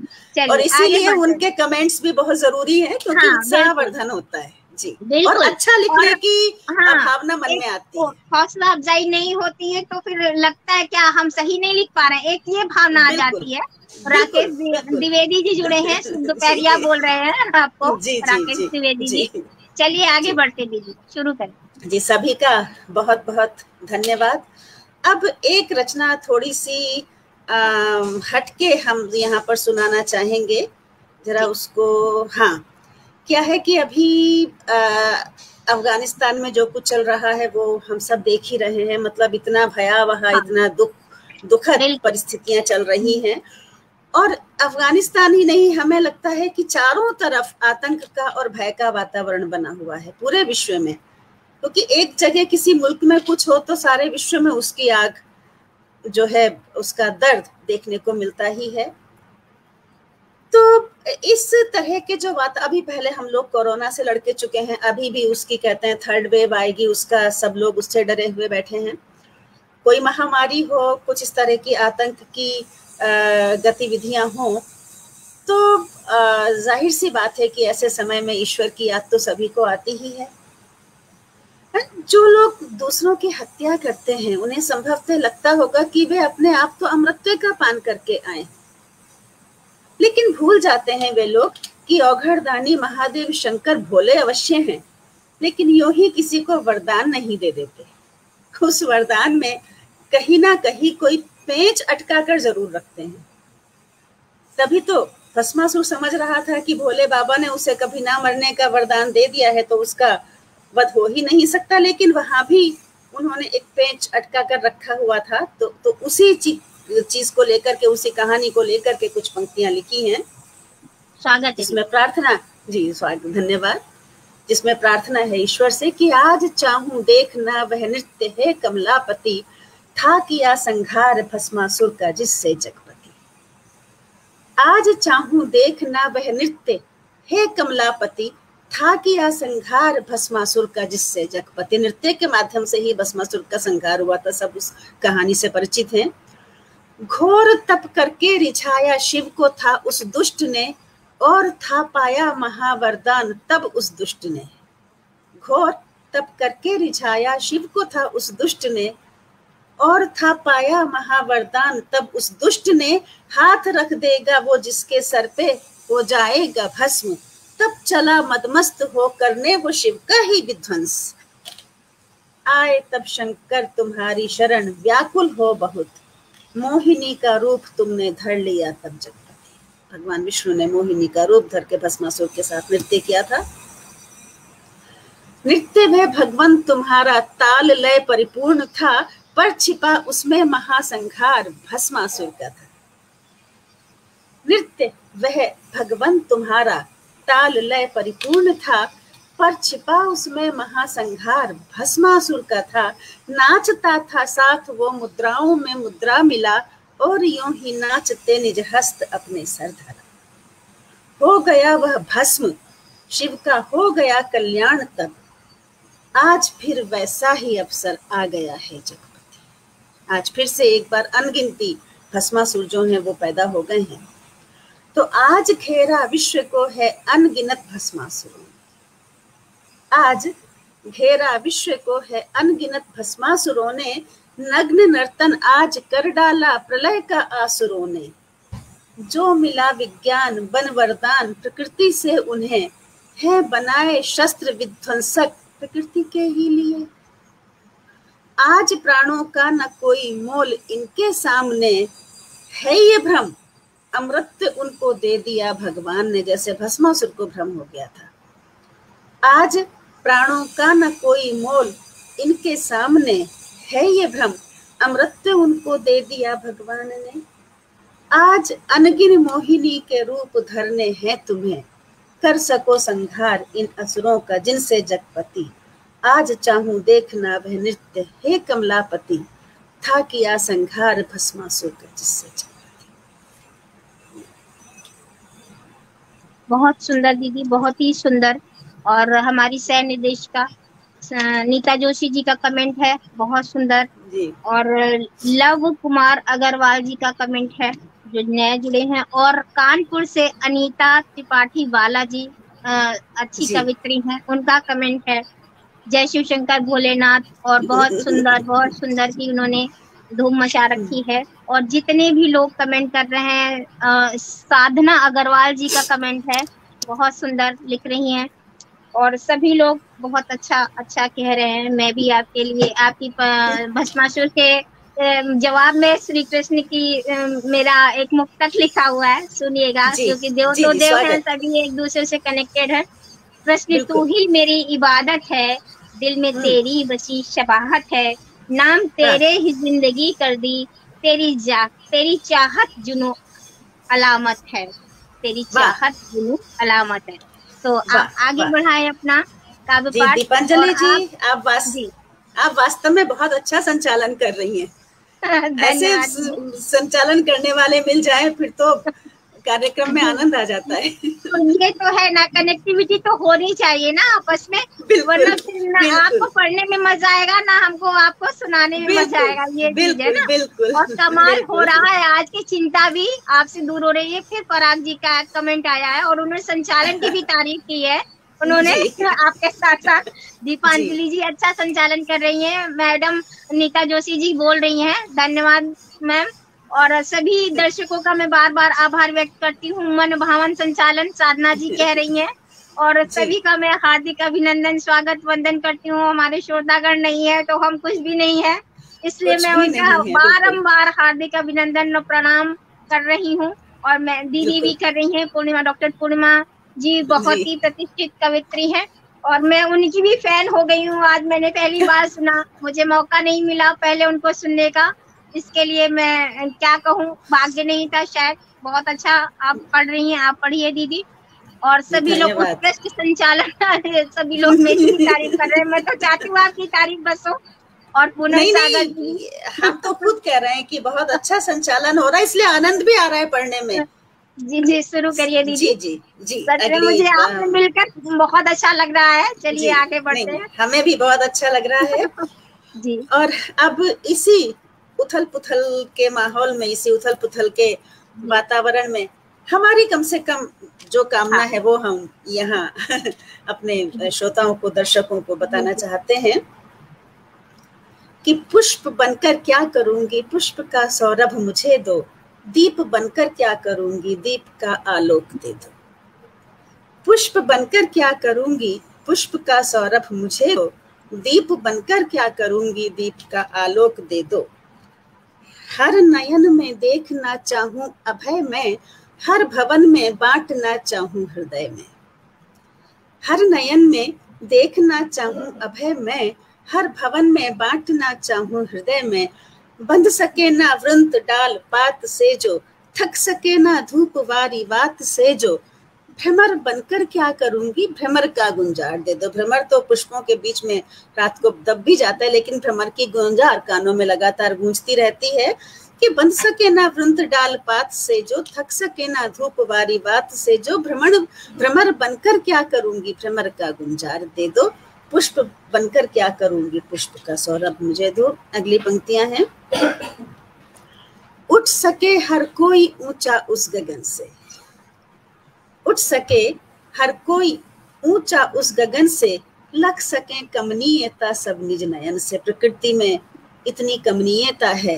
और इसीलिए उनके कमेंट्स भी बहुत जरूरी है क्योंकि उत्साहवर्धन होता है जी। और अच्छा लिखने की भावना मन में आती है, हौसला अफजाई नहीं होती है तो फिर लगता है क्या हम सही नहीं लिख पा रहे हैं, एक ये भावना आ जाती है। राकेश द्विवेदी जी जुड़े हैं, दोपहरिया बोल रहे हैं आपको, राकेश द्विवेदी जी। चलिए आगे बढ़ते दीदी, शुरू करें जी। सभी का बहुत बहुत धन्यवाद। अब एक रचना थोड़ी सी हटके हम यहाँ पर सुनाना चाहेंगे, जरा उसको। हाँ, क्या है कि अभी अफगानिस्तान में जो कुछ चल रहा है वो हम सब देख ही रहे हैं। मतलब इतना भयावह, इतना दुखद परिस्थितियां चल रही हैं। और अफगानिस्तान ही नहीं, हमें लगता है कि चारों तरफ आतंक का और भय का वातावरण बना हुआ है पूरे विश्व में। क्योंकि एक जगह किसी मुल्क में कुछ हो तो सारे विश्व में उसकी आग जो है, उसका दर्द देखने को मिलता ही है। तो इस तरह के जो बात, अभी पहले हम लोग कोरोना से लड़के चुके हैं, अभी भी उसकी कहते हैं थर्ड वेव आएगी, उसका सब लोग उससे डरे हुए बैठे हैं। कोई महामारी हो, कुछ इस तरह की आतंक की गतिविधियां हों, तो जाहिर सी बात है कि ऐसे समय में ईश्वर की याद तो सभी को आती ही है। जो लोग दूसरों की हत्या करते हैं उन्हें संभवतः लगता होगा कि वे अपने आप तो अमृतत्व का पान करके आए, लेकिन भूल जाते हैं वे लोग कि औघड़दानी महादेव शंकर भोले अवश्य हैं, लेकिन यूं ही किसी को वरदान नहीं दे देते। उस वरदान में कहीं ना कहीं कोई पेंच अटका कर जरूर रखते हैं। तभी तो भस्मासुर समझ रहा था कि भोले बाबा ने उसे कभी ना मरने का वरदान दे दिया है तो उसका वध हो ही नहीं सकता, लेकिन वहां भी उन्होंने एक पेंच अटका कर रखा हुआ था। तो उसी चीज को लेकर के, उसी कहानी को लेकर के कुछ पंक्तियां लिखी हैं। स्वागत है। जिसमें प्रार्थना, जी स्वागत, धन्यवाद। जिसमें प्रार्थना है ईश्वर से कि आज चाहूं देखना वह नृत्य है कमलापति, था किया संघार भस्मासुर का जिससे जगपति। आज चाहूं देखना वह नृत्य है कमलापति, था किया संघार भस्मासुर का जिससे जगपति। नृत्य के माध्यम से ही भस्मासुर का संघार हुआ था, सब उस कहानी से परिचित हैं। घोर तप करके रिझाया शिव को था उस दुष्ट ने, और था पाया महावरदान तब उस दुष्ट ने। घोर तप करके रिझाया शिव को था उस दुष्ट ने, और था पाया महावरदान तब उस दुष्ट ने। हाथ रख देगा वो जिसके सर पे, हो जाएगा भस्म, तब चला मदमस्त हो करने वो शिव का ही विध्वंस। आए तब शंकर तुम्हारी शरण, व्याकुल हो बहुत, मोहिनी का रूप तुमने धर लिया तब जगपति। भगवान विष्णु ने मोहिनी का रूप धर के भस्मासुर के साथ नृत्य किया था। नृत्य में भगवान तुम्हारा ताल लय परिपूर्ण था, पर छिपा उसमें महासंहार भस्मासुर का था। नृत्य वह भगवान तुम्हारा ताल लय परिपूर्ण था, पर छिपा उसमें महासंहार भस्मासुर का था। नाचता था साथ वो मुद्राओं में मुद्रा मिला, और यूं ही नाचते निज हस्त अपने सर धरा। हो गया वह भस्म शिव का हो गया कल्याण तब, आज फिर वैसा ही अवसर आ गया है जगपति। आज फिर से एक बार अनगिनती भस्मासुर जो हैं वो पैदा हो गए हैं। तो आज घेरा विश्व को है अनगिनत भस्मासुरों। आज घेरा विश्व को है अनगिनत भस्मासुरों ने, नग्न नर्तन आज कर डाला प्रलय का आसुरों ने। जो मिला विज्ञान बन वरदान प्रकृति से उन्हें, है बनाए शस्त्र विध्वंसक प्रकृति के ही लिए। आज प्राणों का न कोई मोल इनके सामने, है ये भ्रम अमृत उनको दे दिया भगवान ने, जैसे भस्मासुर को भ्रम हो गया था। आज प्राणों का न कोई मोल इनके सामने, है ये भ्रम अमृत उनको दे दिया भगवान ने। आज अनगिन मोहिनी के रूप धरने हैं तुम्हें, कर सको संहार इन असुरों का जिनसे जगपति। आज चाहूं देखना वह नृत्य हे कमलापति, था किया संहार भस्मासुर का जिससे जगपति। बहुत सुंदर दीदी, बहुत ही सुंदर। और हमारी सह निर्देशिका नीता जोशी जी का कमेंट है, बहुत सुंदर जी। और लव कुमार अग्रवाल जी का कमेंट है जो नए जुड़े हैं, और कानपुर से अनीता त्रिपाठी वाला जी अच्छी कवित्री हैं, उनका कमेंट है जय शिव शंकर भोलेनाथ। और बहुत सुंदर की उन्होंने धूम मचा रखी है। और जितने भी लोग कमेंट कर रहे हैं, साधना अग्रवाल जी का कमेंट है, बहुत सुंदर लिख रही हैं। और सभी लोग बहुत अच्छा कह रहे हैं। मैं भी आपके लिए आपकी भस्मासुर के जवाब में श्री कृष्ण की मेरा एक मुक्तक लिखा हुआ है, सुनिएगा, क्योंकि देव तो देव हैं, सभी एक दूसरे से कनेक्टेड है। कृष्ण तू ही मेरी इबादत है, दिल में तेरी बसी शबाहत है, नाम तेरे ही जिंदगी कर दी, तेरी चाहत जुनू अलामत है, तेरी चाहत जुनू अलामत है। तो आप आगे बढ़ाएं अपना काव्य पाठ। दीपांजलि जी, आप वास्तव में बहुत अच्छा संचालन कर रही हैं। ऐसे संचालन करने वाले मिल जाए फिर तो कार्यक्रम में आनंद आ जाता है। तो ये तो है ना, कनेक्टिविटी तो होनी चाहिए ना आपस में, वरना फिर ना आपको पढ़ने में मजा आएगा ना हमको आपको सुनाने में मजा आएगा। ये चीज है ना। और कमाल हो रहा है, आज की चिंता भी आपसे दूर हो रही है। फिर पराग जी का कमेंट आया है और उन्होंने संचालन की भी तारीफ की है उन्होंने आपके साथ साथ। दीपांजलि जी अच्छा संचालन कर रही हैं, मैडम नीता जोशी जी बोल रही हैं, धन्यवाद मैम। और सभी दर्शकों का मैं बार बार आभार व्यक्त करती हूँ। मन भावन संचालन साधना जी कह रही हैं। और सभी का मैं हार्दिक अभिनंदन स्वागत वंदन करती हूँ। हमारे श्रोतागण नहीं है तो हम कुछ भी नहीं है, इसलिए मैं उनका बारंबार हार्दिक अभिनंदन और प्रणाम कर रही हूँ। और मैं दीदी भी कर रही है, पूर्णिमा, डॉक्टर पूर्णिमा जी बहुत ही प्रतिष्ठित कवित्री हैं और मैं उनकी भी फैन हो गई हूँ। आज मैंने पहली बार सुना, मुझे मौका नहीं मिला पहले उनको सुनने का, इसके लिए मैं क्या कहूँ, भाग्य नहीं था शायद। बहुत अच्छा आप पढ़ रही हैं, आप पढ़िए दीदी। और सभी लोग उत्कृष्ट संचालन, सभी लोग मेरी ही तारीफ कर रहे हैं। मैं तो चाहती हूँ आपकी तारीफ बस हो। और पुनः सागर जी, हम तो खुद कह रहे हैं कि बहुत अच्छा संचालन हो रहा है, इसलिए आनंद भी आ रहा है पढ़ने में। जी जी, शुरू करिए दीदी। जी जी जी, सच में मुझे आपसे मिलकर बहुत अच्छा लग रहा है। चलिए आगे बढ़ते हैं। हमें भी बहुत अच्छा लग रहा है जी। और अब इसी उथल पुथल के माहौल में, इसी उथल पुथल के वातावरण में हमारी कम से कम जो कामना है वो हम यहाँ अपने श्रोताओं को, दर्शकों को बताना चाहते हैं कि पुष्प बनकर क्या करूंगी, पुष्प का सौरभ मुझे दो, दीप बनकर क्या करूंगी, दीप का आलोक दे दो। पुष्प बनकर क्या करूंगी, पुष्प का सौरभ मुझे दो, दीप बनकर क्या करूंगी, दीप का आलोक दे दो। हर नयन में देखना चाहूं अभय में, हर भवन में बांटना चाहूं हृदय में। हर नयन में देखना चाहूं अभय में, हर भवन में बांटना चाहूं हृदय में। बंध सके ना वृंत डाल पात से जो, थक सके ना धूप वारी वात से जो। भ्रमर बनकर क्या करूंगी, भ्रमर का गुंजार दे दो। भ्रमर तो पुष्पों के बीच में रात को दब भी जाता है, लेकिन भ्रमर की गुंजार कानों में लगातार गूंजती रहती है कि बंध सके ना वृंत डाल पात से जो, थक सके ना धूप वारी बात से जो। भ्रमर बनकर क्या करूंगी, भ्रमर का गुंजार दे दो। पुष्प बनकर क्या करूंगी, पुष्प का सौरभ मुझे दो। अगली पंक्तियां हैं। उठ सके हर कोई ऊंचा उस गगन से, उठ सके हर कोई ऊंचा उस गगन से, लख सके कमनीयता सब निज नयन से। प्रकृति में इतनी कमनीयता है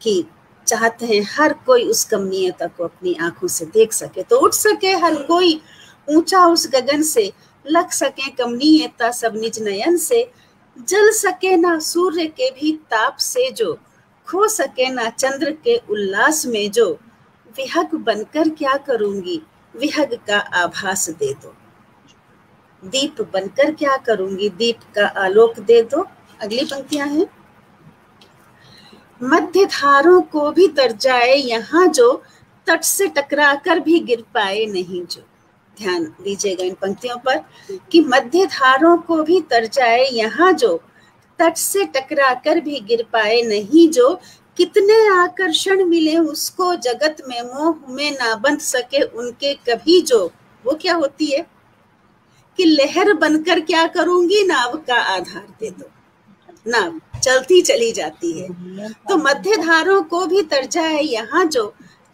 कि चाहते हैं हर कोई उस कमनीयता को अपनी आंखों से देख सके। तो उठ सके हर कोई ऊंचा उस गगन से, लख सके कमनीयता सब निज नयन से। जल सके ना सूर्य के भी ताप से जो, खो सके ना चंद्र के उल्लास में जो। विहग बनकर क्या करूंगी, विहग का आभास दे दो। दीप बनकर क्या करूंगी, दीप का आलोक दे दो। अगली पंक्तियां हैं। मध्य धारों को भी तर जाए यहाँ जो, तट से टकरा कर भी गिर पाए नहीं जो। ध्यान दीजिएगा इन पंक्तियों पर कि मध्य धारों को भी तर जाए यहाँ जो, तट से टकरा कर भी गिर पाए नहीं जो। कितने आकर्षण मिले उसको जगत में, मोह में ना बंध सके उनके कभी जो। वो क्या होती है कि लहर बनकर क्या करूंगी, नाव का आधार दे दो। नाव चलती चली जाती है, तो मध्य धारों को भी तर जाए यहाँ जो,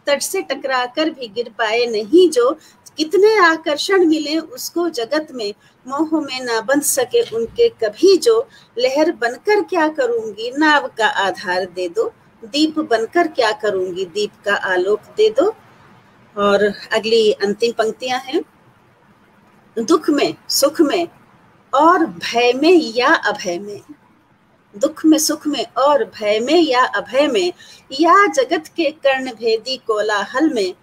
तट से टकरा कर भी गिर पाए नहीं जो। कितने आकर्षण मिले उसको जगत में, मोह में ना बंध सके उनके कभी जो। लहर बनकर क्या करूंगी, नाव का आधार दे दो। दीप बनकर क्या करूंगी, दीप का आलोक दे दो। और अगली अंतिम पंक्तियां हैं। दुख में सुख में और भय में या अभय में, दुख में सुख में और भय में या अभय में, या जगत के कर्ण भेदी कोलाहल में।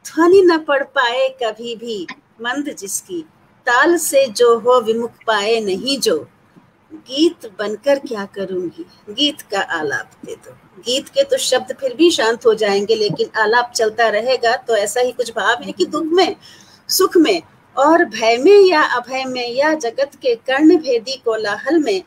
ध्वनि न पड़ पाए कभी भी मंद जिसकी, ताल से जो हो विमुख पाए नहीं जो। गीत बनकर क्या करूंगी, गीत का आलाप दे दो। गीत के तो शब्द फिर भी शांत हो जाएंगे, लेकिन आलाप चलता रहेगा। तो ऐसा ही कुछ भाव है कि दुख में सुख में और भय में या अभय में, या जगत के कर्ण भेदी कोलाहल में।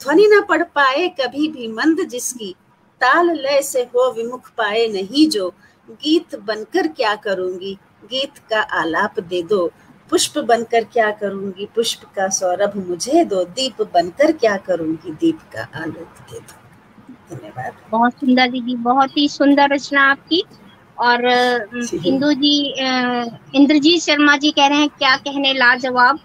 ध्वनि न पड़ पाए कभी भी मंद जिसकी, ताल लय से हो विमुख पाए नहीं जो। गीत बनकर क्या करूंगी, गीत का आलाप दे दो। पुष्प बनकर क्या करूंगी, पुष्प का सौरभ मुझे दो। दीप बनकर क्या करूंगी, दीप का आलोक दे दो। धन्यवाद। बहुत सुंदर दीदी, बहुत ही सुंदर रचना आपकी। और इंद्रजीत शर्मा जी कह रहे हैं क्या कहने लाजवाब।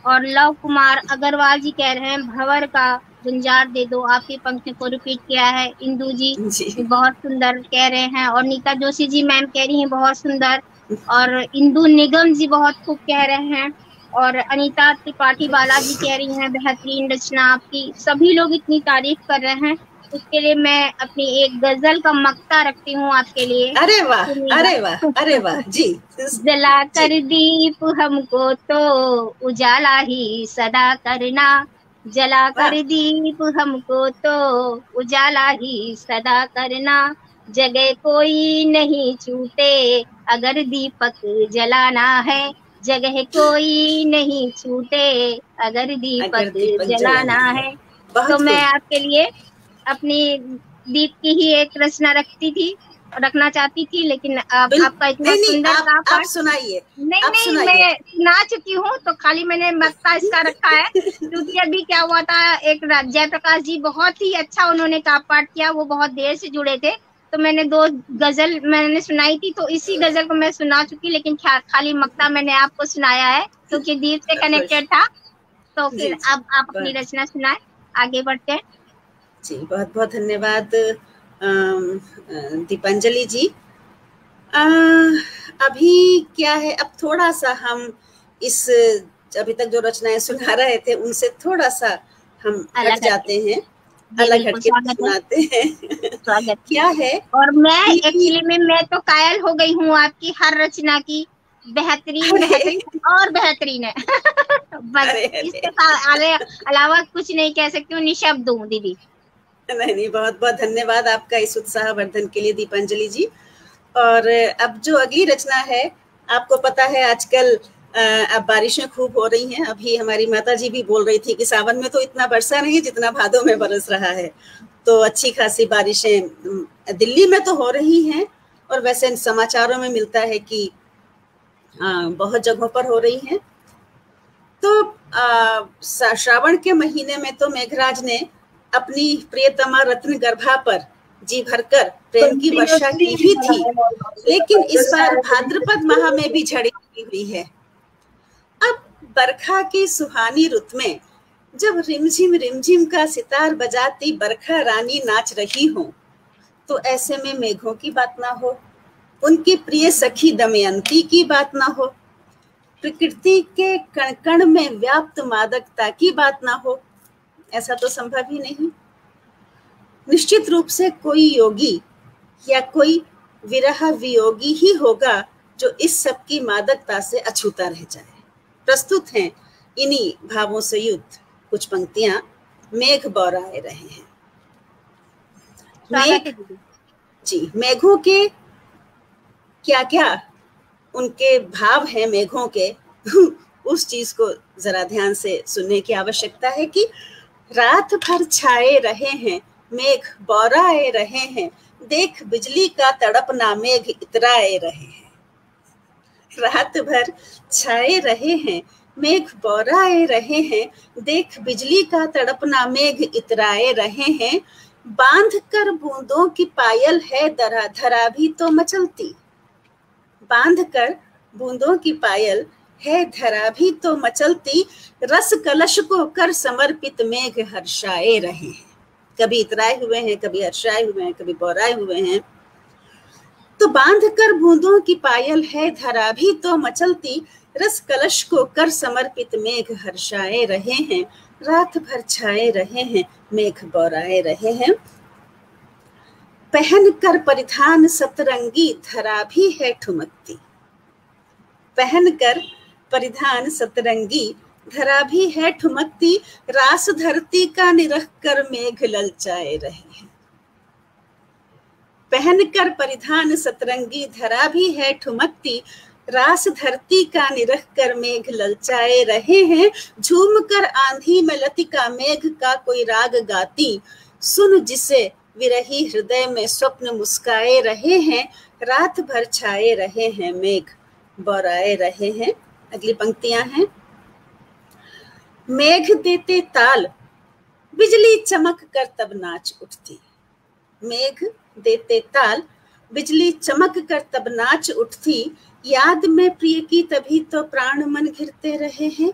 और लव कुमार अग्रवाल जी कह रहे हैं भंवर का गुंजार दे दो। आपकी पंक्ति को रिपीट किया है इंदू जी, बहुत सुंदर कह रहे हैं। और नीता जोशी जी मैम कह रही हैं बहुत सुंदर। और इंदु निगम जी बहुत खूब कह रहे हैं। और अनीता त्रिपाठी बालाजी कह रही हैं बेहतरीन रचना आपकी। सभी लोग इतनी तारीफ कर रहे हैं, उसके लिए मैं अपनी एक गजल का मक्ता रखती हूँ आपके लिए। अरे वाह, अरे वाह, अरे वाह जी। जला कर दीप हमको तो उजाला ही सदा करना, जला कर दीप हमको तो उजाला ही सदा करना। जगह कोई नहीं छूटे अगर दीपक जलाना है, जगह कोई नहीं छूटे अगर दीपक जलाना है। तो मैं आपके लिए अपनी दीप की ही एक रचना रखना चाहती थी, लेकिन आपका इतना सुंदर था पाठ। आप सुनाइए। नहीं, मैं सुना चुकी हूँ, तो खाली मैंने मक्ता इसका रखा है क्योंकि अभी क्या हुआ था, एक जयप्रकाश जी बहुत ही अच्छा उन्होंने का पाठ किया, वो बहुत देर से जुड़े थे, तो मैंने 2 गजल मैंने सुनाई थी, तो इसी गजल को मैं सुना चुकी, लेकिन खाली मक्ता मैंने आपको सुनाया है क्योंकि दीप से कनेक्टेड था। तो फिर अब आप अपनी रचना सुनाए, आगे बढ़ते हैं। जी, बहुत बहुत धन्यवाद दीपांजलि जी। अभी क्या है, अब थोड़ा सा हम इस अभी तक जो रचनाएं सुना रहे थे उनसे थोड़ा सा हम हट जाते हैं, अलग हटके सुनाते हैं। स्वागत क्या है। और मैं एक्चुअली में मैं तो कायल हो गई हूँ आपकी हर रचना की, बेहतरीन और बेहतरीन है। बस इसके अलावा कुछ नहीं कह सकती हूँ, निशब्द हूँ दीदी। नहीं, बहुत बहुत धन्यवाद आपका इस उत्साह वर्धन के लिए दीपांजलि जी। और अब जो अगली रचना है, आपको पता है आजकल अब बारिशें खूब हो रही हैं। अभी हमारी माता जी भी बोल रही थी कि सावन में तो इतना बरसा नहीं जितना भादों में बरस रहा है, तो अच्छी खासी बारिशें दिल्ली में तो हो रही हैं, और वैसे समाचारों में मिलता है कि बहुत जगहों पर हो रही हैं। तो श्रावण के महीने में तो मेघराज ने अपनी प्रियतमा रत्न गर्भा पर जी भरकर प्रेम की वर्षा की भी थी, लेकिन इस बार भाद्रपद माह में भी झड़ी हुई है। अब बरखा की सुहानी रुत में जब रिमझिम का सितार बजाती बरखा रानी नाच रही हो, तो ऐसे में मेघों की बात ना हो, उनकी प्रिय सखी दमयंती की बात ना हो, प्रकृति के कण कण में व्याप्त मादकता की बात ना हो, ऐसा तो संभव ही नहीं। निश्चित रूप से कोई योगी या कोई विरह वियोगी ही होगा जो इस सब की मादकता से अछूता रह जाए। प्रस्तुत हैं इन्हीं भावों से युक्त कुछ पंक्तियां। मेघ बौराए रहे हैं। जी, मेघों के क्या क्या उनके भाव हैं मेघों के, उस चीज को जरा ध्यान से सुनने की आवश्यकता है कि रात भर छाए रहे हैं मेघ बौराए रहे हैं, देख बिजली का तड़पना मेघ इतराए रहे हैं। रात भर छाए रहे हैं मेघ बौराए रहे हैं, देख बिजली का तड़पना मेघ इतराए रहे हैं, बांध कर बूंदों की पायल है धरा भी तो मचलती, बांध कर बूंदों की पायल है धरा भी तो मचलती, रस कलश को कर समर्पित मेघ हर्षाए रहे हैं। कभी इतराए हुए हैं, कभी हर्षाए हुए हैं, कभी बौराए हुए हैं। तो बांध कर बूंदों की पायल है धरा भी तो मचलती, रस कलश को कर समर्पित मेघ हर्षाए रहे हैं, रात भर छाए रहे हैं मेघ बौराए रहे हैं। पहन कर परिधान सतरंगी धरा भी है ठुमकती, पहन कर परिधान सतरंगी धरा भी है ठुमकती, रास धरती का निरख कर मेघ ललचाए रहे हैं। पहन कर परिधान सतरंगी धरा भी है ठुमकती, रास धरती का निरख कर मेघ ललचाए रहे हैं, झूम कर आंधी में लतिका मेघ का कोई राग गाती, सुन जिसे विरही हृदय में स्वप्न मुस्काए रहे हैं, रात भर छाए रहे हैं मेघ बौराए रहे हैं। अगली पंक्तियां हैं। मेघ देते ताल बिजली चमक कर तब नाच उठती, मेघ देते ताल बिजली चमक कर तब नाच उठती, याद में प्रिय की तभी तो प्राण मन घिरते रहे हैं,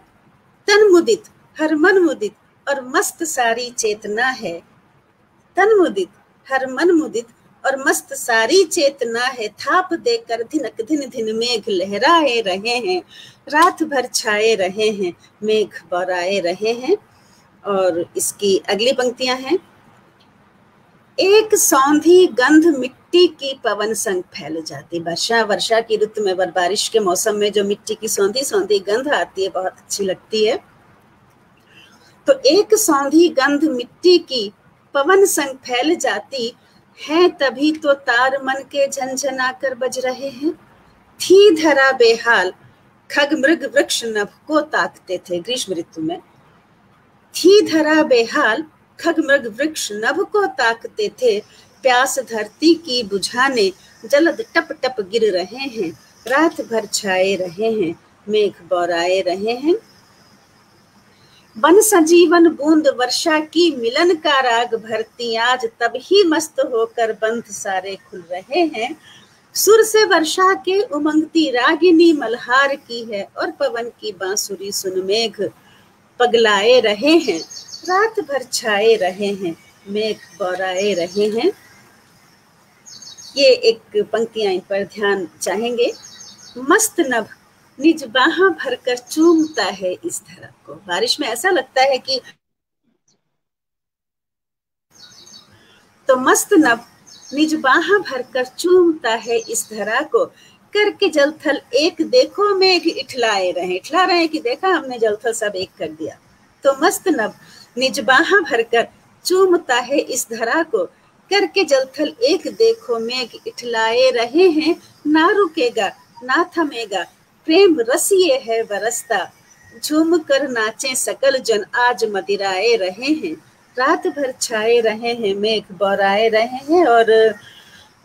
तन मुदित हर मन मुदित और मस्त सारी चेतना है, तन मुदित हर मन मुदित और मस्त सारी चेतना है, थाप देकर धिनक धिन धिन मेघ लहराए रहे हैं, रात भर छाए रहे हैं मेघ बौराए रहे हैं। और इसकी अगली पंक्तियां हैं। एक सौंधी गंध मिट्टी की पवन संग फैल जाती, वर्षा की ऋतु में बारिश के मौसम में जो मिट्टी की सौंधी सौंधी गंध आती है बहुत अच्छी लगती है। तो एक सौंधी गंध मिट्टी की पवन संग फैल जाती है, तभी तो तार मन के झनझना कर बज रहे हैं, थी धरा बेहाल खग मृग वृक्ष नभ को ताकते थे। ग्रीष्म ऋतु में थी धरा बेहाल, खग मृग वृक्ष नभ को ताकते थे। प्यास धरती की बुझाने जलद टप टप गिर रहे हैं। रात भर छाए रहे हैं, मेघ बौराए रहे हैं। बन संजीवन बूंद वर्षा की मिलन का राग भरती, आज तब ही मस्त होकर बंध सारे खुल रहे हैं। सुर से वर्षा के उमंगती रागिनी मल्हार की है, और पवन की बांसुरी सुन मेघ पगलाए रहे हैं। रात भर छाए रहे हैं, मेघ बौराए रहे हैं। ये एक पंक्तियां इन पर ध्यान चाहेंगे। मस्त नभ निज बाहां भरकर चूमता है इस धरा को। बारिश में ऐसा लगता है कि तो मस्त नभ निज बाहां भरकर चूमता है इस धरा को। करके जलथल एक देखो मेघ इठला रहे हैं कि देखा हमने जलथल सब एक कर दिया। तो मस्त नभ निज बाहां भरकर चूमता है इस धरा को। करके जलथल एक देखो मेघ इठलाए रहे हैं। ना रुकेगा ना थमेगा प्रेम रसिए है बरसता, झूम कर नाचे सकल जन आज मदिराए रहे हैं। रात भर छाए रहे हैं, मेघ बौराए रहे हैं। और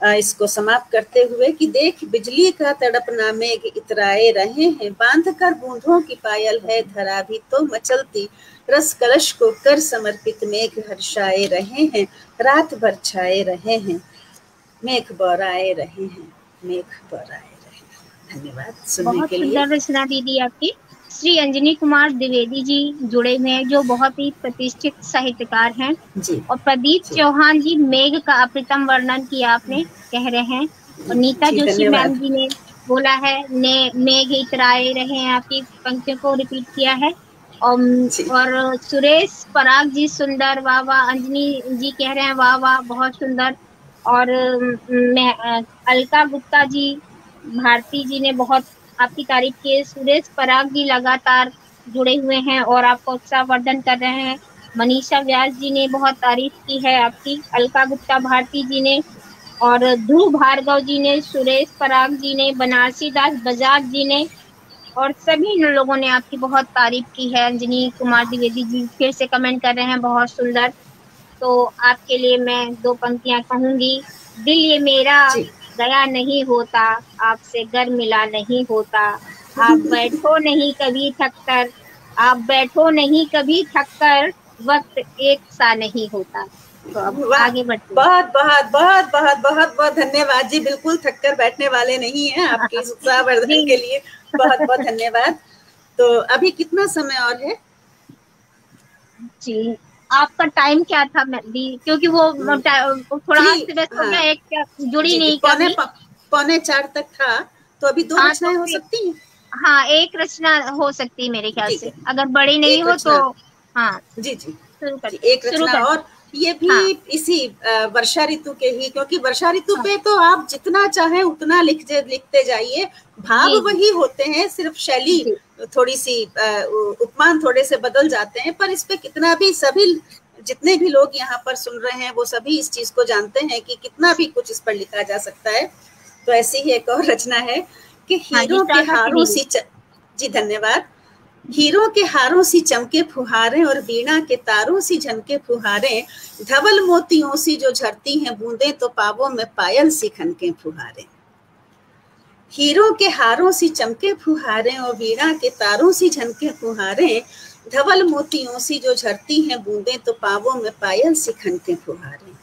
इसको समाप्त करते हुए कि देख बिजली का तड़पना मेघ इतराए रहे हैं। बांध कर बूंदों की पायल है धरा भी तो मचलती, रस कलश को कर समर्पित मेघ हर्षाए रहे हैं। रात भर छाए रहे हैं, मेघ बौराए रहे हैं, मेघ बौराए रहे हैं। धन्यवाद सुनने के लिए। बहुत सुंदर रचना दीदी आपकी। श्री अंजनी कुमार द्विवेदी जी जुड़े हुए हैं, जो बहुत ही प्रतिष्ठित साहित्यकार हैं जी। और प्रदीप चौहान जी मेघ का अप्रतिम वर्णन किया आपने, कह रहे हैं। और नीता जोशी मैम जी ने बोला है मेघ इतराए रहे हैं, आपकी पंक्तियों को रिपीट किया है। और सुरेश पराग जी सुंदर, वाह वाह। अंजनी जी कह रहे हैं वाह वाह बहुत सुंदर। और अलका गुप्ता जी, भारती जी ने बहुत आपकी तारीफ की। सुरेश पराग जी लगातार जुड़े हुए हैं और आपका उत्साहवर्धन कर रहे हैं। मनीषा व्यास जी ने बहुत तारीफ की है आपकी, अलका गुप्ता, भारती जी ने, और ध्रुव भार्गव जी ने, सुरेश पराग जी ने, बनारसी दास बजाज जी ने, और सभी लोगों ने आपकी बहुत तारीफ की है। अंजनी कुमार द्विवेदी जी फिर से कमेंट कर रहे हैं बहुत सुंदर। तो आपके लिए मैं दो पंक्तियां कहूंगी। दिल ये मेरा गया नहीं होता, आपसे घर मिला नहीं होता। आप बैठो नहीं कभी थक कर, आप बैठो नहीं कभी थक कर, वक्त एक सा नहीं होता। तो अब आगे बढ़ते हैं। बहुत बहुत बहुत बहुत बहुत बहुत धन्यवाद जी। बिल्कुल थक कर बैठने वाले नहीं हैं। आपके इस उत्साहवर्धन के लिए बहुत बहुत धन्यवाद। तो अभी कितना समय और है जी? आपका टाइम क्या था क्योंकि वो थोड़ा व्यस्त हो गया, एक जुड़ी नहीं। 3:45 तक था, तो अभी 2 रचनाएं हो सकती हैं। हाँ, एक रचना हो सकती है मेरे ख्याल से, अगर बड़ी नहीं हो तो। हाँ जी जी, एक रचना और ये भी इसी वर्षा ऋतु के ही, क्योंकि वर्षा ऋतु पे तो आप जितना चाहे उतना लिखते जाइए, भाव वही होते हैं, सिर्फ शैली थोड़ी सी उपमान थोड़े से बदल जाते हैं। पर इस पे कितना भी, सभी जितने भी लोग यहाँ पर सुन रहे हैं वो सभी इस चीज को जानते हैं कि कितना भी कुछ इस पर लिखा जा सकता है। तो ऐसी ही एक और रचना है कि हीरो के हारों सी जी धन्यवाद। हीरों के हारों सी चमके फुहारें और वीणा के तारों सी झनके फुहारें, धवल मोतियों सी जो झरती हैं बूंदें तो पावों में पायल सी खनके फुहारें। हीरों के हारों सी चमके फुहारें और वीणा के तारों सी झनके फुहारें, धवल मोतियों सी जो झरती हैं बूंदें तो पावों में पायल सी खनके फुहारें।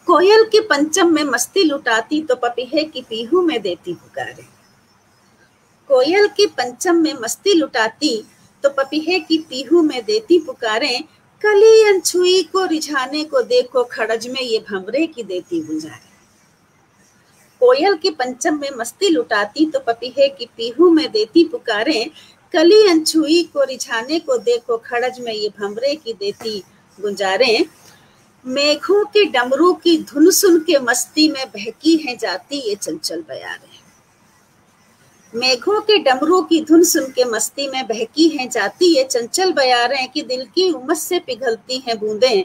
कोयल के पंचम में मस्ती लुटाती तो पपीहे की पीहू में देती पुकारे। कोयल के पंचम में मस्ती लुटाती तो पपीहे की पीहू में देती पुकारें, कली अनछुई को रिझाने को देखो खड़ज में ये भंवरे की देती गुंजारे। कोयल के पंचम में मस्ती लुटाती तो पपीहे की पीहू में देती पुकारें, कली अनछुई को रिझाने को देखो खड़ज में ये भंवरे की देती गुंजारें। मेघों के डमरू की धुन सुन के मस्ती में बहकी है जाती ये चंचल बयारें। मेघों के डमरू की धुन सुन के मस्ती में बहकी है जाती ये चंचल बयारें, कि दिल की उमस से पिघलती हैं बूंदें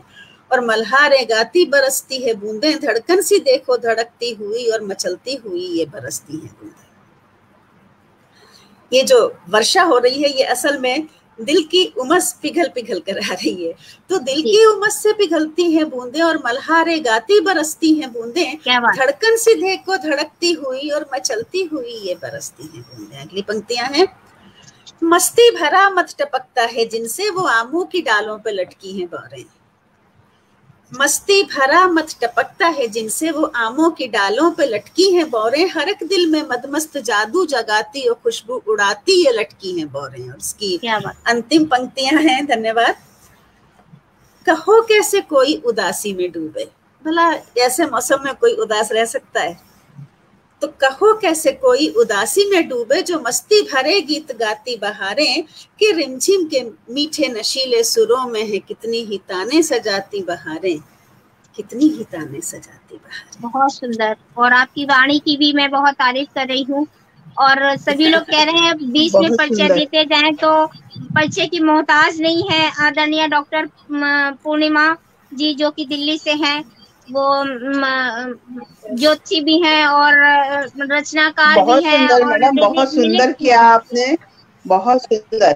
और मल्हारें गाती बरसती है बूंदें, धड़कन सी देखो धड़कती हुई और मचलती हुई ये बरसती हैं बूंदें। ये जो वर्षा हो रही है ये असल में दिल की उमस पिघल पिघल कर आ रही है। तो दिल की उमस से पिघलती हैं बूंदें और मल्हारे गाती बरसती हैं बूंदें, धड़कन सीधे को धड़कती हुई और मचलती हुई ये बरसती हैं बूंदें। अगली पंक्तियां हैं, मस्ती भरा मत टपकता है जिनसे वो आमों की डालों पे लटकी हैं बौरें। मस्ती भरा मत टपकता है जिनसे वो आमों की डालों पे लटकी हैं बौरें, हर एक दिल में मदमस्त जादू जगाती और खुशबू उड़ाती ये लटकी हैं बौरें। और इसकी अंतिम पंक्तियां हैं, धन्यवाद। कहो कैसे कोई उदासी में डूबे, भला ऐसे मौसम में कोई उदास रह सकता है? तो कहो कैसे कोई उदासी में डूबे जो मस्ती भरे गीत गाती बहारें, कि रिमझिम के मीठे नशीले सुरों में है कितनी ही ताने सजाती बहारें, कितनी ही ताने सजाती बहारें। बहुत सुंदर। और आपकी वाणी की भी मैं बहुत तारीफ कर रही हूँ। और सभी लोग कह रहे हैं बीच में परिचय देते जाएं तो परिचय की मोहताज नहीं है। आदरणीय डॉक्टर पूर्णिमा जी जो कि दिल्ली से हैं, वो ज्योति भी हैं और रचनाकार भी हैं। मैडम बहुत सुंदर किया आपने, बहुत सुंदर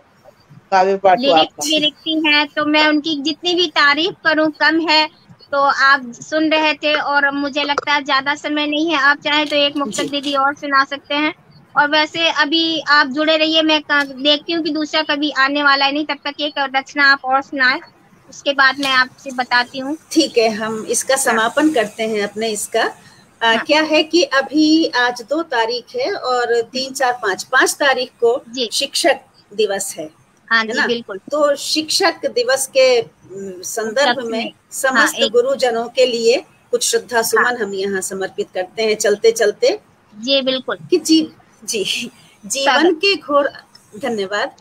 काव्य पाठ लिरिक्स भी लिखती हैं। तो मैं उनकी जितनी भी तारीफ करूं कम है। तो आप सुन रहे थे और मुझे लगता है ज्यादा समय नहीं है, आप चाहे तो एक मुक्तक दीदी और सुना सकते हैं। और वैसे अभी आप जुड़े रहिए, मैं देखती हूँ कि दूसरा कभी आने वाला है नहीं, तब तक एक रचना आप और सुनाए, उसके बाद मैं आपसे बताती हूँ। ठीक है, हम इसका समापन करते हैं अपने इसका। क्या है कि अभी आज 2 तारीख है और 3, 4, 5 तारीख को शिक्षक दिवस है। हाँ जी, बिल्कुल। तो शिक्षक दिवस के संदर्भ में समस्त गुरुजनों के लिए कुछ श्रद्धा सुमन हम यहाँ समर्पित करते हैं चलते चलते। जी बिल्कुल। कि जीवन के घोर, धन्यवाद।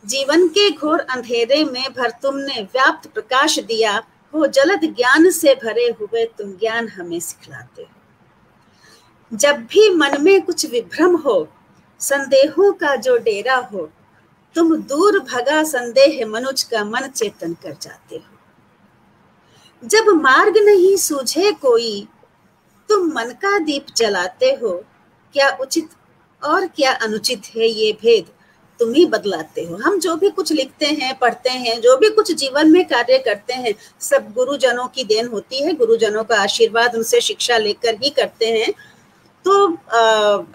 जीवन के घोर अंधेरे में भर तुमने व्याप्त प्रकाश दिया हो, जलद ज्ञान से भरे हुए तुम ज्ञान हमें सिखलाते हो। जब भी मन में कुछ विभ्रम हो, संदेहों का जो डेरा हो, तुम दूर भगा संदेह मनुज का मन चेतन कर जाते हो। जब मार्ग नहीं सूझे कोई, तुम मन का दीप जलाते हो, क्या उचित और क्या अनुचित है ये भेद तुम ही बदलाते हो। हम जो भी कुछ लिखते हैं, पढ़ते हैं, जो भी कुछ जीवन में कार्य करते हैं, सब गुरुजनों की देन होती है, गुरुजनों का आशीर्वाद, उनसे शिक्षा लेकर ही करते हैं। तो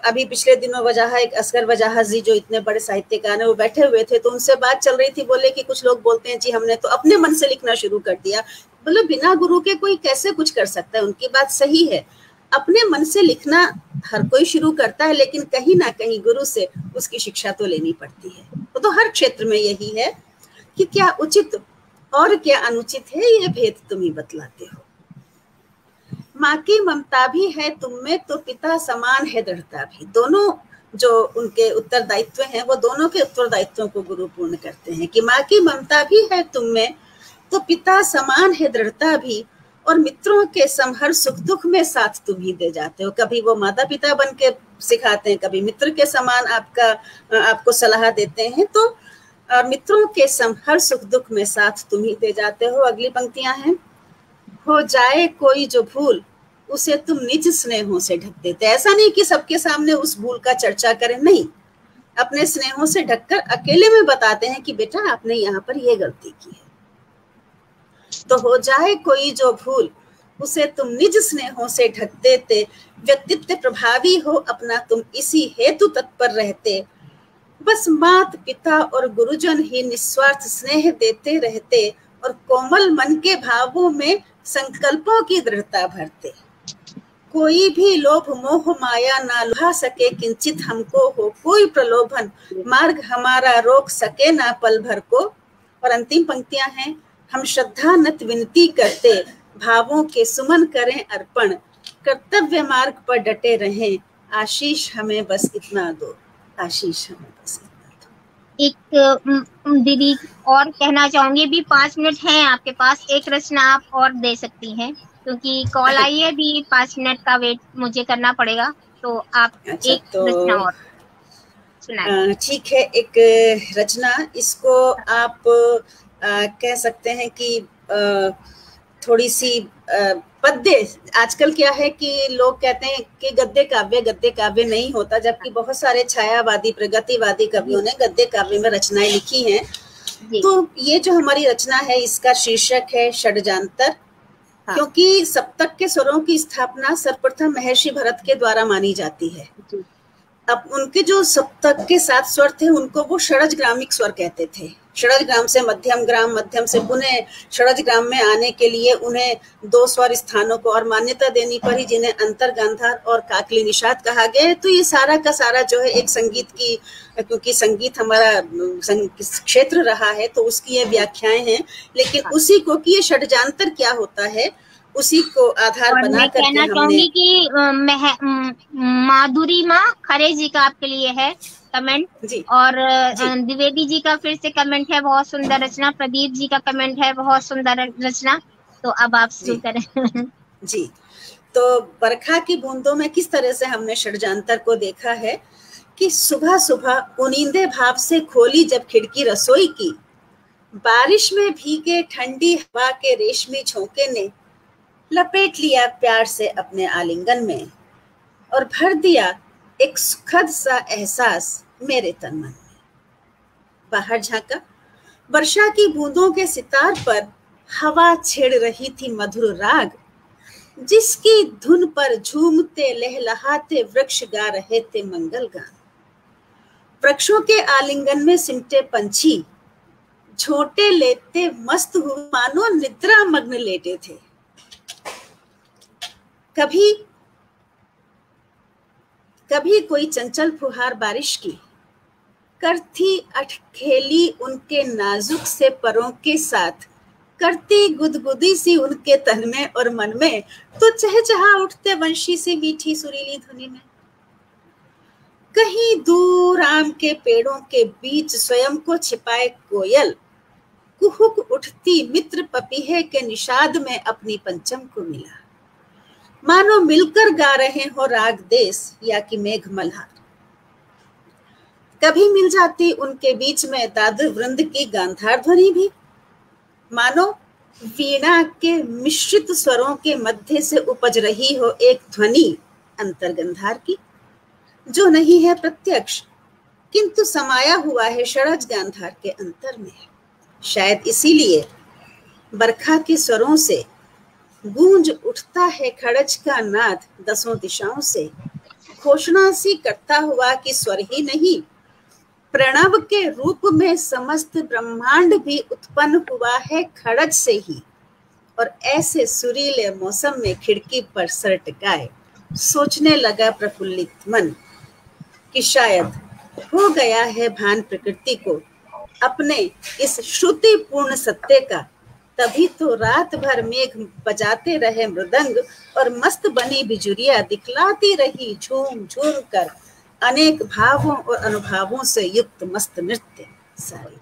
अभी पिछले दिनों वजह एक असगर वजह जी जो इतने बड़े साहित्यकार हैं वो बैठे हुए थे, तो उनसे बात चल रही थी। बोले कि कुछ लोग बोलते हैं जी हमने तो अपने मन से लिखना शुरू कर दिया। बोले बिना गुरु के कोई कैसे कुछ कर सकता है? उनकी बात सही है, अपने मन से लिखना हर कोई शुरू करता है, लेकिन कहीं ना कहीं गुरु से उसकी शिक्षा तो लेनी पड़ती है। तो हर क्षेत्र में यही है कि क्या उचित और क्या अनुचित है ये भेद तुम ही बतलाते हो। माँ की ममता भी है तुम में तो पिता समान है दृढ़ता भी। दोनों जो उनके उत्तरदायित्व हैं वो दोनों के उत्तरदायित्वों को गुरु पूर्ण करते हैं कि माँ की ममता भी है तुम में तो पिता समान है दृढ़ता भी, और मित्रों के समहर सुख दुख में साथ तुम ही दे जाते हो। कभी वो माता पिता बन के सिखाते हैं, कभी मित्र के समान आपको सलाह देते हैं। तो मित्रों के समहर सुख दुख में साथ तुम ही दे जाते हो। अगली पंक्तियां हैं, हो जाए कोई जो भूल उसे तुम निज स्नेहों से ढक देते। ऐसा नहीं कि सबके सामने उस भूल का चर्चा करें, नहीं, अपने स्नेहों से ढककर अकेले में बताते हैं कि बेटा आपने यहाँ पर ये गलती की है। तो हो जाए कोई जो भूल उसे तुम निज स्नेहों से ढक देते, व्यक्तित्व प्रभावी हो अपना तुम इसी हेतु तत्पर रहते। बस मात पिता और गुरुजन ही निस्वार्थ स्नेह देते रहते, और कोमल मन के भावों में संकल्पों की दृढ़ता भरते। कोई भी लोभ मोह माया ना लुभा सके किंचित हमको हो, कोई प्रलोभन मार्ग हमारा रोक सके ना पल भर को। और अंतिम पंक्तियां हैं, हम श्रद्धा नत विनती करते, भावों के सुमन करें अर्पण, कर्तव्य मार्ग पर डटे रहें, आशीष हमें बस इतना दो, आशीष हमें बस इतना दो। एक दीदी और कहना चाहूंगी, भी 5 मिनट हैं आपके पास, एक रचना आप और दे सकती हैं क्योंकि कॉल आई है, भी 5 मिनट का वेट मुझे करना पड़ेगा। तो आप एक रचना और सुनाएं। ठीक है, एक रचना, इसको आप कह सकते हैं कि थोड़ी सी पद्य, आजकल क्या है कि लोग कहते हैं कि गद्य काव्य नहीं होता, जबकि बहुत सारे छायावादी प्रगतिवादी कवियों ने गद्य काव्य में रचनाएं लिखी हैं। तो ये जो हमारी रचना है इसका शीर्षक है षड्जांतर। हाँ। क्योंकि सप्तक के स्वरों की स्थापना सर्वप्रथम महर्षि भरत के द्वारा मानी जाती है। अब उनके जो सप्तक के 7 स्वर थे उनको वो षड्जग्रामिक स्वर कहते थे। षड्जग्राम से मध्यम ग्राम, मध्यम से पुनः षड्जग्राम में आने के लिए उन्हें 2 स्वर स्थानों को और मान्यता देनी पड़ी, जिन्हें अंतर गांधार और काकली निषाद कहा गया है। तो ये सारा का सारा जो है एक संगीत की, क्योंकि संगीत हमारा क्षेत्र रहा है तो उसकी ये व्याख्याएं हैं। लेकिन उसी को कि ये षड्जांतर क्या होता है उसी को आधार बना करके कहना चाहूंगी कि माधुरी माँ खरे जी का आपके लिए है कमेंट जी। और द्विवेदी जी का फिर से कमेंट है, बहुत सुंदर रचना। प्रदीप जी का कमेंट है, बहुत सुंदर रचना। तो अब आप शुरू करें। जी, तो बरखा की बूंदों में किस तरह से हमने षड्जांतर को देखा है कि सुबह सुबह उनींदे भाव से खोली जब खिड़की रसोई की, बारिश में भीगे ठंडी हवा के रेशमी झोंके ने लपेट लिया प्यार से अपने आलिंगन में और भर दिया एक सुखद सा एहसास मेरे तन मन में। बाहर झांका, वर्षा की बूंदों के सितार पर हवा छेड़ रही थी मधुर राग, जिसकी धुन पर झूमते लहलहाते वृक्ष गा रहे थे मंगल गान। वृक्षों के आलिंगन में सिमटे पंछी झोंटे लेते मस्त हुए मानो निद्रा मग्न लेटे थे। कभी कोई चंचल फुहार बारिश की करती अटखेली उनके नाजुक से परों के साथ, करती गुदगुदी सी उनके तन में और मन में, तो चहचहा उठते वंशी से मीठी सुरीली धुनी में। कहीं दूर आम के पेड़ों के बीच स्वयं को छिपाए कोयल कुहुक उठती मित्र पपीहे के निषाद में अपनी पंचम को मिला, मानो मिलकर गा रहे हो राग देश या कि मेघ मल्हार। कभी मिल जाती उनके बीच में दादु वृंद की गांधार ध्वनि भी, मानो वीणा के मिश्रित स्वरों के मध्य से उपज रही हो एक ध्वनि अंतर्गंधार की, जो नहीं है प्रत्यक्ष किंतु समाया हुआ है षड्ज गांधार के अंतर में। शायद इसीलिए बरखा के स्वरों से गूंज उठता है खड़ज का नाद 10 दिशाओं से, घोषणा सी करता हुआ कि स्वर ही नहीं प्रणव के रूप में समस्त ब्रह्मांड भी उत्पन्न हुआ है खड़ज से ही। और ऐसे सुरीले मौसम में खिड़की पर सर टिकाए सोचने लगा प्रफुल्लित मन कि शायद हो गया है भान प्रकृति को अपने इस श्रुति पूर्ण सत्य का, तभी तो रात भर मेघ बजाते रहे मृदंग और मस्त बनी बिजुरिया दिखलाती रही झूम झूम कर अनेक भावों और अनुभवों से युक्त मस्त नृत्य सारी।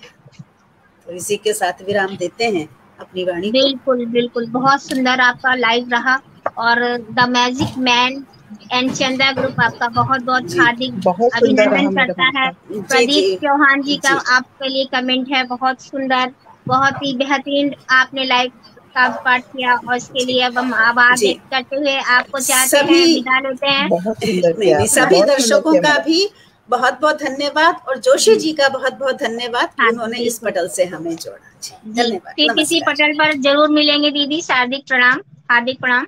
तो इसी के साथ विराम देते हैं अपनी वाणी। बिल्कुल बिल्कुल, बहुत सुंदर आपका लाइव रहा। और द मैजिक मैन एंड चंदा ग्रुप आपका बहुत बहुत हार्दिक अभिनंदन करता है। प्रदीप चौहान जी का आपके लिए कमेंट है, बहुत सुंदर, बहुत ही बेहतरीन आपने लाइव का पाठ किया और इसके लिए अब हम आभार व्यक्त करते हुए आपको चाहते हैं विदा लेते हैं। सभी दर्शकों का भी बहुत बहुत धन्यवाद और जोशी जी का बहुत बहुत धन्यवाद, उन्होंने इस पटल से हमें जोड़ा। धन्यवाद। फिर किसी पटल पर जरूर मिलेंगे दीदी। हार्दिक प्रणाम, हार्दिक प्रणाम।